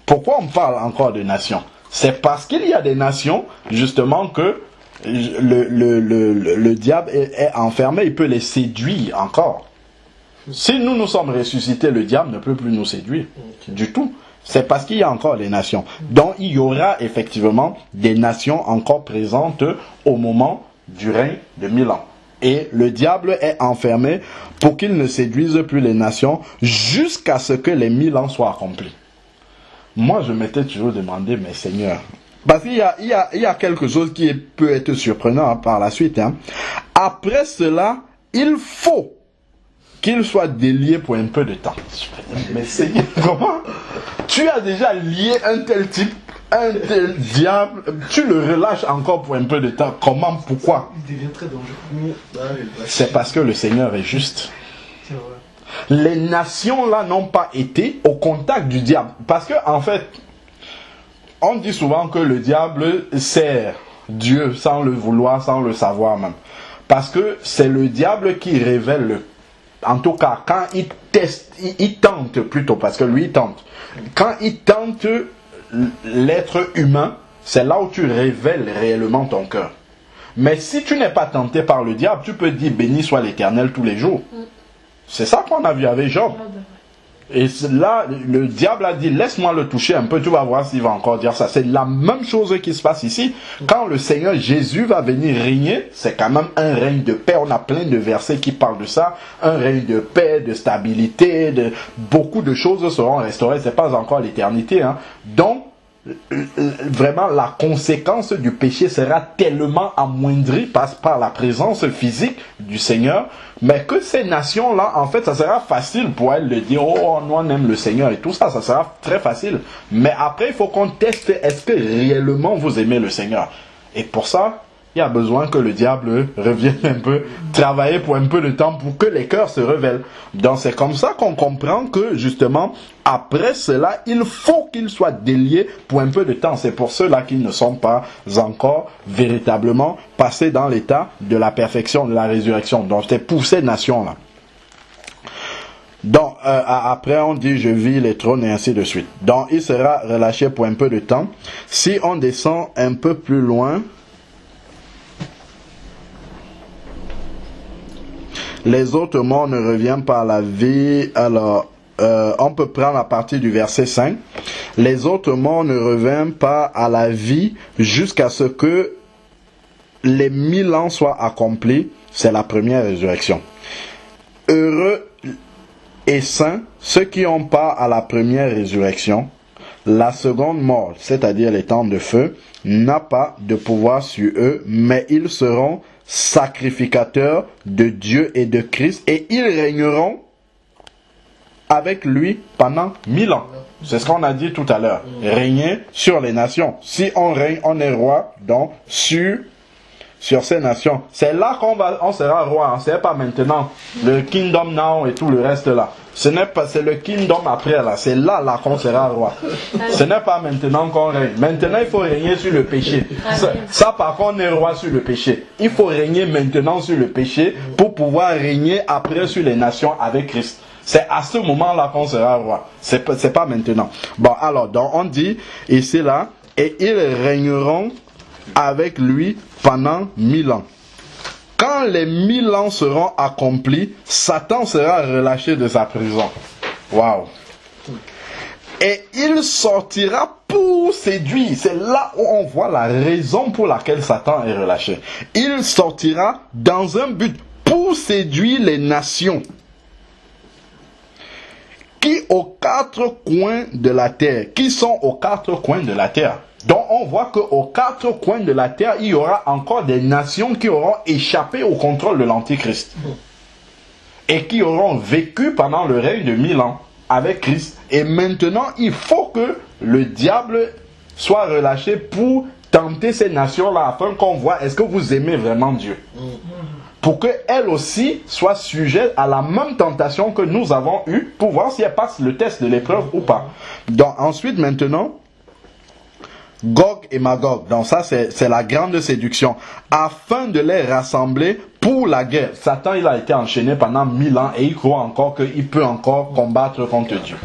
pourquoi on parle encore de nations? C'est parce qu'il y a des nations, justement, que le diable est enfermé, il peut les séduire encore. Si nous sommes ressuscités, le diable ne peut plus nous séduire du tout. C'est parce qu'il y a encore les nations. Donc il y aura effectivement des nations encore présentes au moment du règne de 1000 ans. Et le diable est enfermé pour qu'il ne séduise plus les nations jusqu'à ce que les 1000 ans soient accomplis. Moi, je m'étais toujours demandé, mais Seigneur, parce qu'il y a quelque chose qui peut être surprenant par la suite. Après cela, il faut qu'il soit délié pour un peu de temps. Mais Seigneur, comment? Tu as déjà lié un tel type, un tel diable, tu le relâches encore pour un peu de temps. Comment? Pourquoi? Il devient très dangereux. C'est parce que le Seigneur est juste. C'est vrai. Les nations là n'ont pas été au contact du diable. Parce que en fait, on dit souvent que le diable sert Dieu sans le vouloir, sans le savoir même. Parce que c'est le diable qui révèle, en tout cas quand il teste, il tente plutôt, parce que lui il tente. Quand il tente l'être humain, c'est là où tu révèles réellement ton cœur. Mais si tu n'es pas tenté par le diable, tu peux dire béni soit l'Éternel tous les jours. C'est ça qu'on a vu avec Job. Et là, le diable a dit, laisse-moi le toucher un peu, tu vas voir s'il va encore dire ça. C'est la même chose qui se passe ici. Quand le Seigneur Jésus va venir régner, c'est quand même un règne de paix. On a plein de versets qui parlent de ça. Un règne de paix, de stabilité, beaucoup de choses seront restaurées. C'est pas encore l'éternité. Donc, vraiment la conséquence du péché sera tellement amoindrie par la présence physique du Seigneur, mais que ces nations-là, en fait, ça sera facile pour elles de dire, oh, nous on aime le Seigneur et tout ça, ça sera très facile. Mais après, il faut qu'on teste, est-ce que réellement vous aimez le Seigneur? Et pour ça, il y a besoin que le diable revienne un peu, travailler pour un peu de temps pour que les cœurs se révèlent. Donc c'est comme ça qu'on comprend que justement, après cela, il faut qu'ils soient déliés pour un peu de temps. C'est pour ceux-là qui ne sont pas encore véritablement passés dans l'état de la perfection, de la résurrection. Donc c'est pour ces nations-là. Donc après on dit je vis les trônes et ainsi de suite. Donc il sera relâché pour un peu de temps. Si on descend un peu plus loin, les autres morts ne reviennent pas à la vie. Alors, on peut prendre à partir du verset 5. Les autres morts ne reviennent pas à la vie jusqu'à ce que les 1000 ans soient accomplis. C'est la première résurrection. Heureux et saints, ceux qui ont part à la première résurrection. La seconde mort, c'est-à-dire les temps de feu, n'a pas de pouvoir sur eux, mais ils seront sacrificateurs de Dieu et de Christ, et ils régneront avec lui pendant 1000 ans. C'est ce qu'on a dit tout à l'heure. Régner sur les nations. Si on règne, on est roi, donc sur ces nations. C'est là on sera roi. C'est pas maintenant. Le kingdom now et tout le reste là. C'est le kingdom après là. C'est là qu'on sera roi. Ce n'est pas maintenant qu'on règne. Maintenant il faut régner sur le péché. Ça par contre on est roi sur le péché. Il faut régner maintenant sur le péché pour pouvoir régner après sur les nations avec Christ. C'est à ce moment-là qu'on sera roi. C'est pas maintenant. Bon alors donc on dit ici là, et ils régneront avec lui pendant 1000 ans. Quand les 1000 ans seront accomplis, Satan sera relâché de sa prison. Waouh! Et il sortira pour séduire. C'est là où on voit la raison pour laquelle Satan est relâché. Il sortira dans un but pour séduire les nations qui aux quatre coins de la terre, qui sont aux quatre coins de la terre. Donc on voit qu'aux quatre coins de la terre, il y aura encore des nations qui auront échappé au contrôle de l'Antichrist. Et qui auront vécu pendant le règne de 1000 ans avec Christ. Et maintenant, il faut que le diable soit relâché pour tenter ces nations-là afin qu'on voit est-ce que vous aimez vraiment Dieu. Pour qu'elles aussi soient sujettes à la même tentation que nous avons eue pour voir si elles passent le test de l'épreuve ou pas. Donc ensuite maintenant, Gog et Magog, donc ça c'est la grande séduction, afin de les rassembler pour la guerre. Satan il a été enchaîné pendant 1000 ans et il croit encore qu'il peut encore combattre contre Dieu.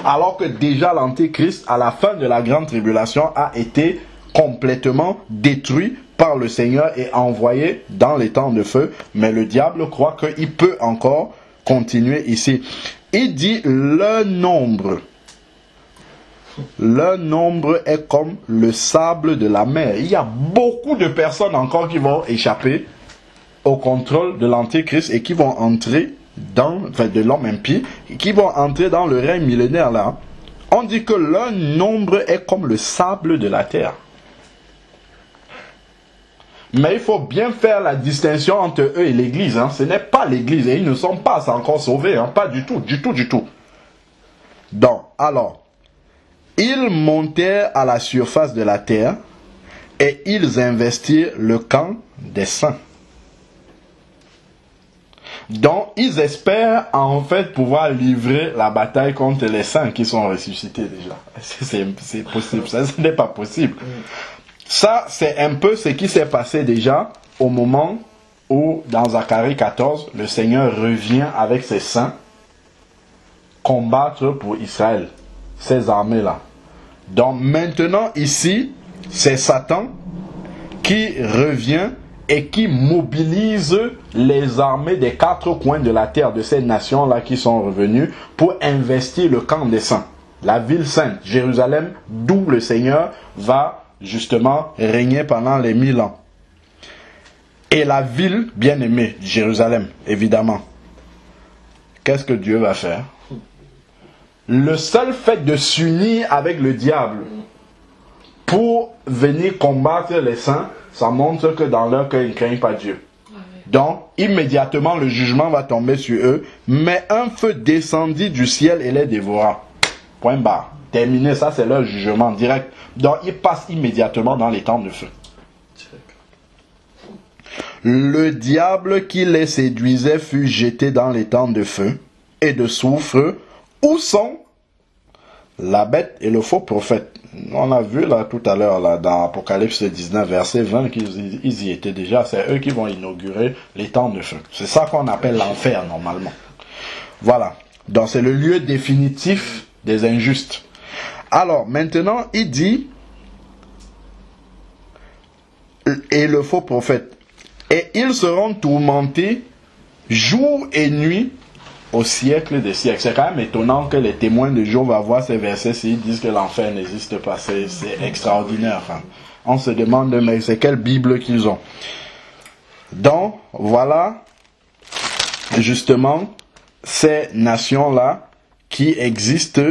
Alors que déjà l'Antéchrist à la fin de la grande tribulation a été complètement détruit par le Seigneur et envoyé dans les temps de feu. Mais le diable croit qu'il peut encore continuer ici. Il dit le nombre Leur nombre est comme le sable de la mer. Il y a beaucoup de personnes encore qui vont échapper au contrôle de l'Antéchrist et qui vont entrer de l'homme impie, et qui vont entrer dans le règne millénaire là. On dit que leur nombre est comme le sable de la terre. Mais il faut bien faire la distinction entre eux et l'Église. Ce n'est pas l'Église et ils ne sont pas encore sauvés. Pas du tout, du tout, du tout. Donc, alors, ils montèrent à la surface de la terre et ils investirent le camp des saints. Donc, ils espèrent en fait pouvoir livrer la bataille contre les saints qui sont ressuscités déjà. C'est possible, ça, ce n'est pas possible. Ça, c'est un peu ce qui s'est passé déjà au moment où, dans Zacharie 14, le Seigneur revient avec ses saints combattre pour Israël, ces armées-là. Donc maintenant, ici, c'est Satan qui revient et qui mobilise les armées des quatre coins de la terre de ces nations-là qui sont revenues pour investir le camp des saints, la ville sainte, Jérusalem, d'où le Seigneur va justement régner pendant les 1000 ans. Et la ville bien-aimée, Jérusalem, évidemment. Qu'est-ce que Dieu va faire? Le seul fait de s'unir avec le diable pour venir combattre les saints, ça montre que dans leur cœur, ils ne craignent pas Dieu. Donc, immédiatement, le jugement va tomber sur eux, mais un feu descendit du ciel et les dévora. Point barre. Terminé, ça c'est leur jugement direct. Donc, ils passent immédiatement dans les temps de feu. Le diable qui les séduisait fut jeté dans les temps de feu et de soufre, où sont la bête et le faux prophète. On a vu là tout à l'heure là, dans Apocalypse 19, verset 20, qu'ils y étaient déjà. C'est eux qui vont inaugurer les temps de feu. C'est ça qu'on appelle l'enfer normalement. Voilà. Donc c'est le lieu définitif des injustes. Alors maintenant, il dit, et le faux prophète, et ils seront tourmentés jour et nuit au siècle des siècles. C'est quand même étonnant que les témoins de Jéhovah voient ces versets s'ils disent que l'enfer n'existe pas. C'est extraordinaire. On se demande, mais c'est quelle Bible qu'ils ont? Donc, voilà justement ces nations-là qui existent,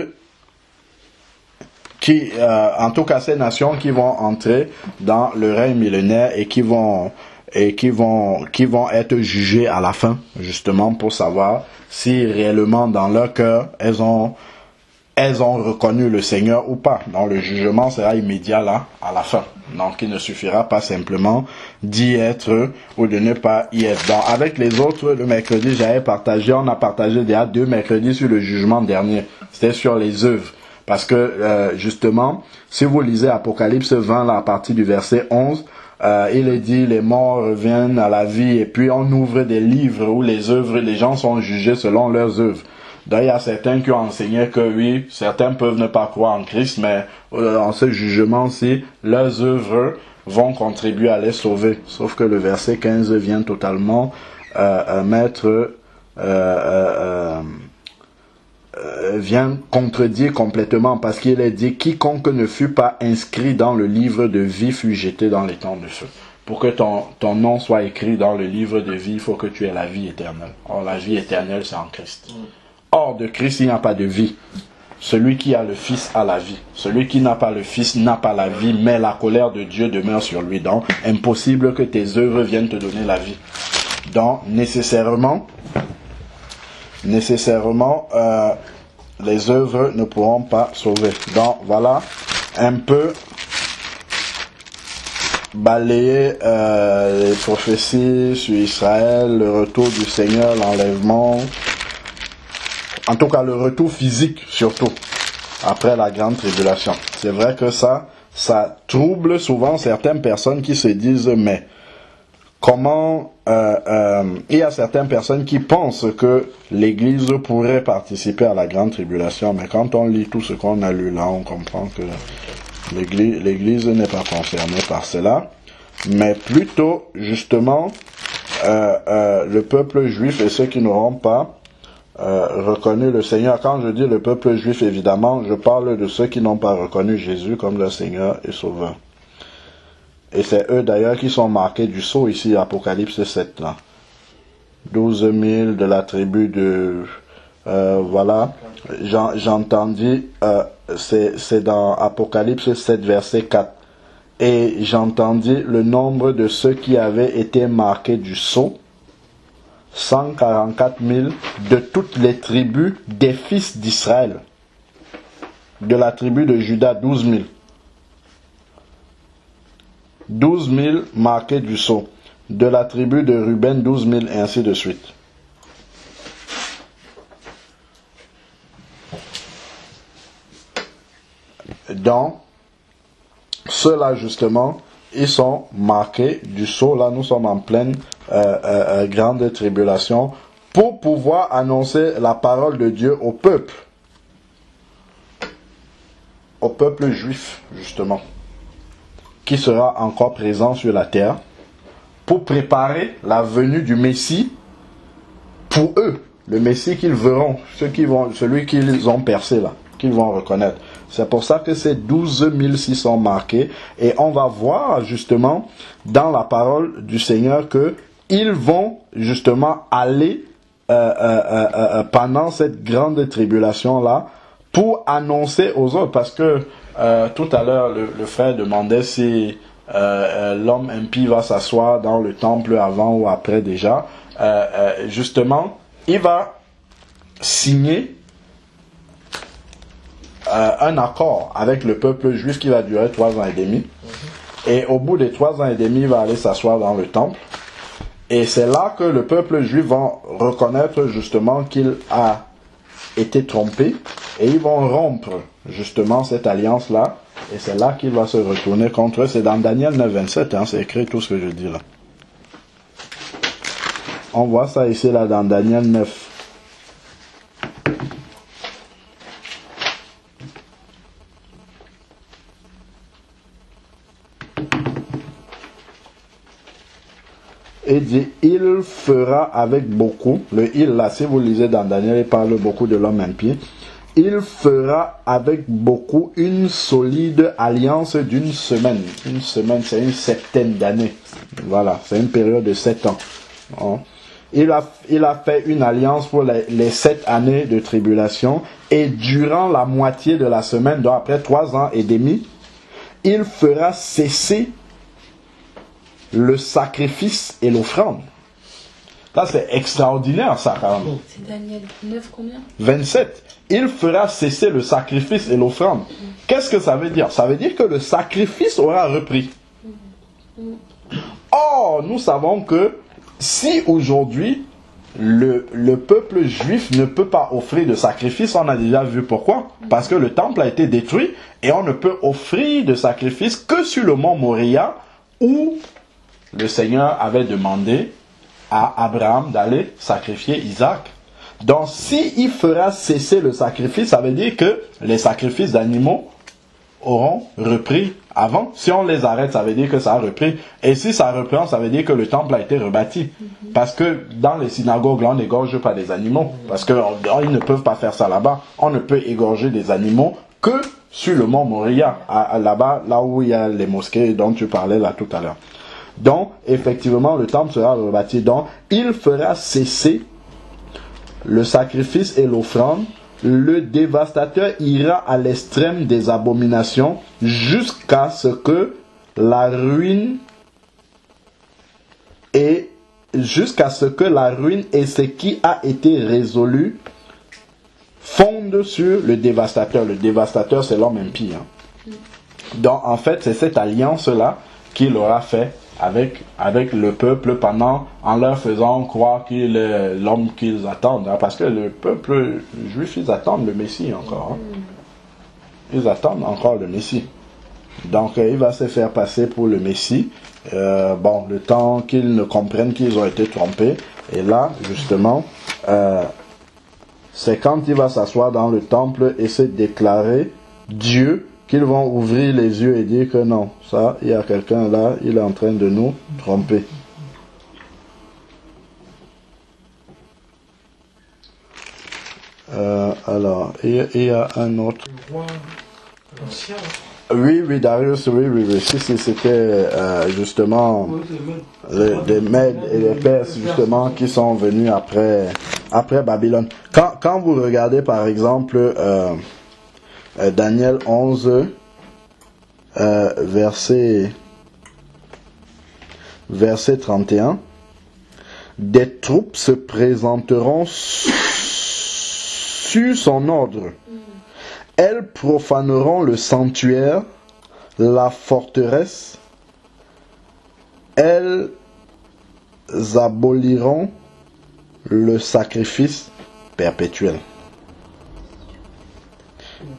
en tout cas ces nations qui vont entrer dans le règne millénaire et qui vont être jugées à la fin, justement pour savoir si réellement dans leur cœur elles ont reconnu le Seigneur ou pas. Donc le jugement sera immédiat là, à la fin. Donc il ne suffira pas simplement d'y être ou de ne pas y être. Donc avec les autres, le mercredi on a partagé déjà 2 mercredis sur le jugement dernier. C'était sur les œuvres. Parce que justement, si vous lisez Apocalypse 20 là, à partir du verset 11, il est dit les morts reviennent à la vie et puis on ouvre des livres où les gens sont jugés selon leurs œuvres. Donc il y a certains qui ont enseigné que oui, certains peuvent ne pas croire en Christ, mais en ce jugement-ci, leurs œuvres vont contribuer à les sauver. Sauf que le verset 15 vient totalement vient contredire complètement, parce qu'il est dit quiconque ne fut pas inscrit dans le livre de vie fut jeté dans les temps de feu. Pour que ton nom soit écrit dans le livre de vie, il faut que tu aies la vie éternelle. Or la vie éternelle c'est en Christ. Hors de Christ il n'y a pas de vie. Celui qui a le Fils a la vie. Celui qui n'a pas le Fils n'a pas la vie, mais la colère de Dieu demeure sur lui. Donc impossible que tes œuvres viennent te donner la vie. Donc nécessairement les œuvres ne pourront pas sauver. Donc voilà un peu balayer les prophéties sur Israël, le retour du Seigneur, l'enlèvement, en tout cas le retour physique surtout après la grande tribulation. C'est vrai que ça trouble souvent certaines personnes qui se disent mais comment il y a certaines personnes qui pensent que l'Église pourrait participer à la grande tribulation, mais quand on lit tout ce qu'on a lu là, on comprend que l'Église n'est pas concernée par cela, mais plutôt justement le peuple juif et ceux qui n'auront pas reconnu le Seigneur. Quand je dis le peuple juif, évidemment, je parle de ceux qui n'ont pas reconnu Jésus comme leur Seigneur et Sauveur. Et c'est eux d'ailleurs qui sont marqués du sceau ici, Apocalypse 7 là. 12 000 de la tribu de... voilà, j'entendis, c'est dans Apocalypse 7 verset 4. Et j'entendis le nombre de ceux qui avaient été marqués du sceau, 144 000 de toutes les tribus des fils d'Israël. De la tribu de Juda, 12 000. 12 000 marqués du sceau. De la tribu de Ruben, 12 000, et ainsi de suite. Donc, ceux-là, justement, ils sont marqués du sceau. Là, nous sommes en pleine grande tribulation pour pouvoir annoncer la parole de Dieu au peuple juif, justement, qui sera encore présent sur la terre, pour préparer la venue du Messie pour eux, le Messie qu'ils verront, celui qu'ils ont percé là, qu'ils vont reconnaître. C'est pour ça que ces 12 600 sont marqués, et on va voir justement dans la parole du Seigneur que ils vont justement aller pendant cette grande tribulation là pour annoncer aux autres, parce que tout à l'heure le frère demandait si l'homme impie va s'asseoir dans le temple avant ou après déjà. Justement, il va signer un accord avec le peuple juif qui va durer 3 ans et demi. Et au bout des 3 ans et demi, il va aller s'asseoir dans le temple. Et c'est là que le peuple juif va reconnaître justement qu'il a été trompé. Et ils vont rompre justement cette alliance-là. Et c'est là qu'il va se retourner contre eux. C'est dans Daniel 9, 27. Hein, c'est écrit tout ce que je dis là. On voit ça ici là dans Daniel 9. Et dit, il fera avec beaucoup, le il là, si vous lisez dans Daniel, il parle beaucoup de l'homme impie. Il fera avec beaucoup une solide alliance d'une semaine. Une semaine, c'est une septaine d'années. Voilà, c'est une période de 7 ans. Il a fait une alliance pour les 7 années de tribulation. Et durant la moitié de la semaine, donc après 3 ans et demi, il fera cesser le sacrifice et l'offrande. Ça, c'est extraordinaire, ça, quand même. C'est Daniel 9 combien? 27. Il fera cesser le sacrifice et l'offrande. Qu'est-ce que ça veut dire? Ça veut dire que le sacrifice aura repris. Or, nous savons que si aujourd'hui, le peuple juif ne peut pas offrir de sacrifice, on a déjà vu pourquoi. Parce que le temple a été détruit et on ne peut offrir de sacrifice que sur le mont Moria où le Seigneur avait demandé à Abraham d'aller sacrifier Isaac. Donc, s'il fera cesser le sacrifice, ça veut dire que les sacrifices d'animaux auront repris avant. Si on les arrête, ça veut dire que ça a repris. Et si ça reprend, ça veut dire que le temple a été rebâti. Parce que dans les synagogues, là, on n'égorge pas des animaux. Parce qu'ils ne peuvent pas faire ça là-bas. On ne peut égorger des animaux que sur le mont Moria, là-bas, là où il y a les mosquées dont tu parlais là tout à l'heure. Donc, effectivement, le temple sera rebâti. Donc, il fera cesser le sacrifice et l'offrande. Le dévastateur ira à l'extrême des abominations jusqu'à ce que la ruine et ce qui a été résolu fondent sur le dévastateur. Le dévastateur, c'est l'homme impie. Hein. Donc, en fait, c'est cette alliance-là qu'il aura fait avec le peuple en leur faisant croire qu'il est l'homme qu'ils attendent. Hein, parce que le peuple juif, ils attendent le Messie encore. Hein. Ils attendent encore le Messie. Donc, il va se faire passer pour le Messie. Le temps qu'ils ne comprennent qu'ils ont été trompés. Et là, justement, c'est quand il va s'asseoir dans le temple et se déclarer Dieu, qu'ils vont ouvrir les yeux et dire que non, ça, il y a quelqu'un là, il est en train de nous tromper. Alors, il y a un autre. Le roi ancien. Oui, Darius, oui. Si, c'était justement des Mèdes et les Perses, justement, qui sont venus après Babylone. Quand vous regardez, par exemple, Daniel 11, verset 31, des troupes se présenteront sur son ordre. Elles profaneront le sanctuaire, la forteresse, elles aboliront le sacrifice perpétuel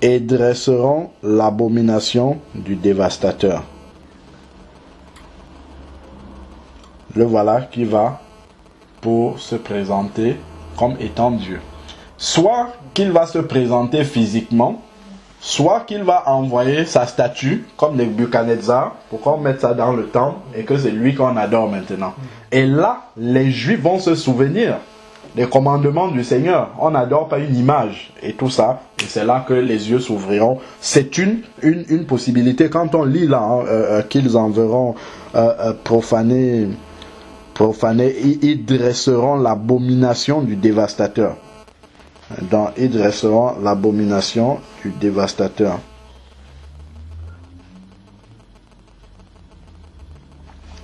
et dresseront l'abomination du dévastateur. Le voilà qui va pour se présenter comme étant Dieu. Soit qu'il va se présenter physiquement, soit qu'il va envoyer sa statue, comme Nebuchadnezzar, pour qu'on mette ça dans le temple et que c'est lui qu'on adore maintenant. Et là, les Juifs vont se souvenir des commandements du Seigneur. On n'adore pas une image et tout ça. Et c'est là que les yeux s'ouvriront. C'est une possibilité. Quand on lit là qu'ils enverront profaner, ils dresseront l'abomination du dévastateur. Ils dresseront l'abomination du dévastateur.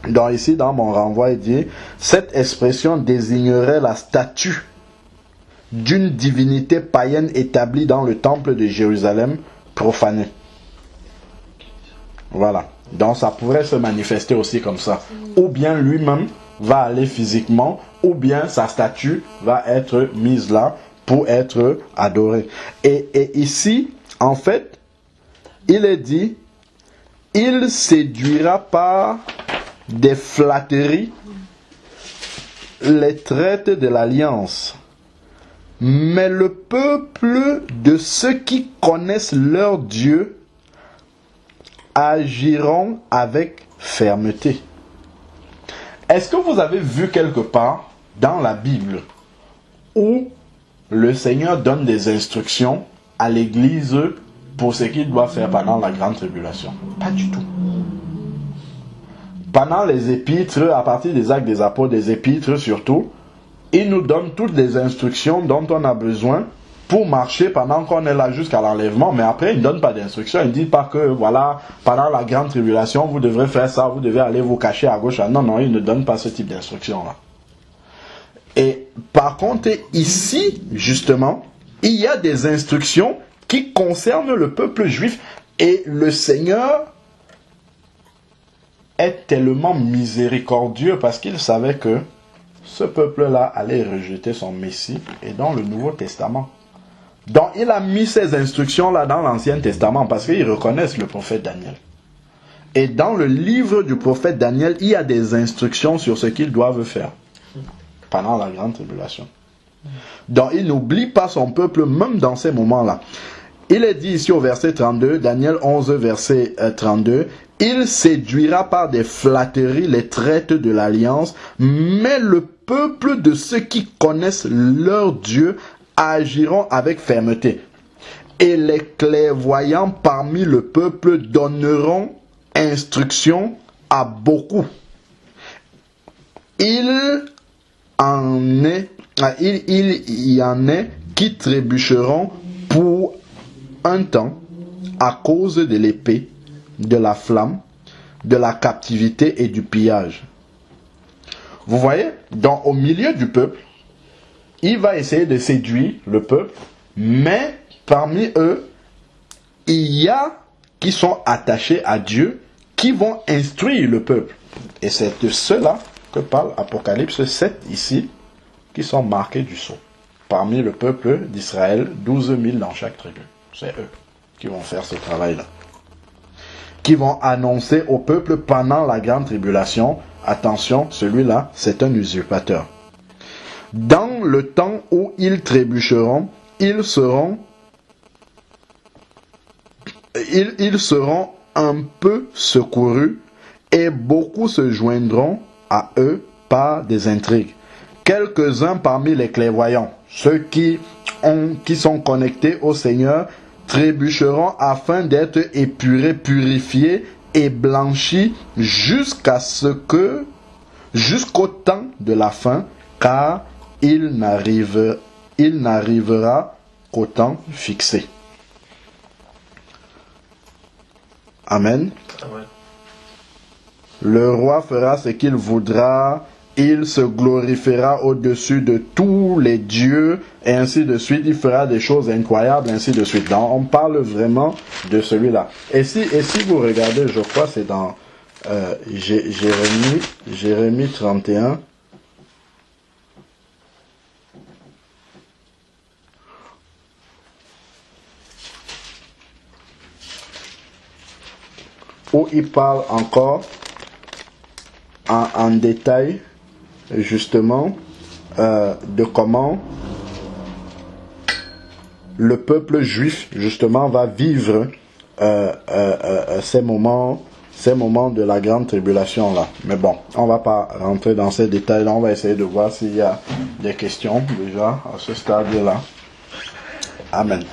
Donc ici, dans mon renvoi, il dit, cette expression désignerait la statue d'une divinité païenne établie dans le temple de Jérusalem, profanée. Voilà. Donc ça pourrait se manifester aussi comme ça. Ou bien lui-même va aller physiquement, ou bien sa statue va être mise là pour être adoré. Et ici, en fait, il est dit, il séduira par des flatteries les traites de l'alliance. Mais le peuple de ceux qui connaissent leur Dieu agiront avec fermeté. Est-ce que vous avez vu quelque part dans la Bible où le Seigneur donne des instructions à l'Église pour ce qu'il doit faire pendant la grande tribulation? Pas du tout. Pendant les épîtres, à partir des actes des apôtres, des épîtres surtout, il nous donne toutes les instructions dont on a besoin pour marcher pendant qu'on est là jusqu'à l'enlèvement. Mais après, il ne donne pas d'instructions. Il ne dit pas que, voilà, pendant la grande tribulation, vous devrez faire ça, vous devez aller vous cacher à gauche. Non, il ne donne pas ce type d'instructions-là. Et par contre, ici, justement, il y a des instructions qui concernent le peuple juif. Et le Seigneur est tellement miséricordieux parce qu'il savait que ce peuple-là allait rejeter son Messie et dans le Nouveau Testament. Donc il a mis ces instructions-là dans l'Ancien Testament parce qu'ils reconnaissent le prophète Daniel. Et dans le livre du prophète Daniel, il y a des instructions sur ce qu'ils doivent faire pendant la grande tribulation. Donc il n'oublie pas son peuple même dans ces moments-là. Il est dit ici au verset 32, Daniel 11, verset 32, « Il séduira par des flatteries les traites de l'alliance, mais le peuple de ceux qui connaissent leur Dieu agiront avec fermeté. Et les clairvoyants parmi le peuple donneront instruction à beaucoup. Il y en est qui trébucheront pour un temps à cause de l'épée, de la flamme, de la captivité et du pillage. » Vous voyez, donc au milieu du peuple, il va essayer de séduire le peuple, mais parmi eux, il y a qui sont attachés à Dieu, qui vont instruire le peuple. Et c'est de ceux-là que parle Apocalypse 7 ici, qui sont marqués du sceau. Parmi le peuple d'Israël, 12 000 dans chaque tribu. C'est eux qui vont faire ce travail-là. Qui vont annoncer au peuple pendant la grande tribulation, attention, celui-là, c'est un usurpateur. Dans le temps où ils trébucheront, ils seront un peu secourus et beaucoup se joindront à eux par des intrigues. quelques-uns parmi les clairvoyants, ceux qui sont connectés au Seigneur, trébucheront afin d'être épurés, purifiés et blanchis jusqu'au temps de la fin, car il n'arrivera qu'au temps fixé. Amen. Amen. Le roi fera ce qu'il voudra, il se glorifiera au-dessus de tous les dieux, et ainsi de suite. Il fera des choses incroyables, ainsi de suite. Donc, on parle vraiment de celui-là. Et si vous regardez, je crois c'est dans Jérémie 31. Où il parle encore en détail justement de comment le peuple juif justement va vivre ces moments de la grande tribulation là. Mais bon, on va pas rentrer dans ces détails là, on va essayer de voir s'il y a des questions déjà à ce stade là. Amen.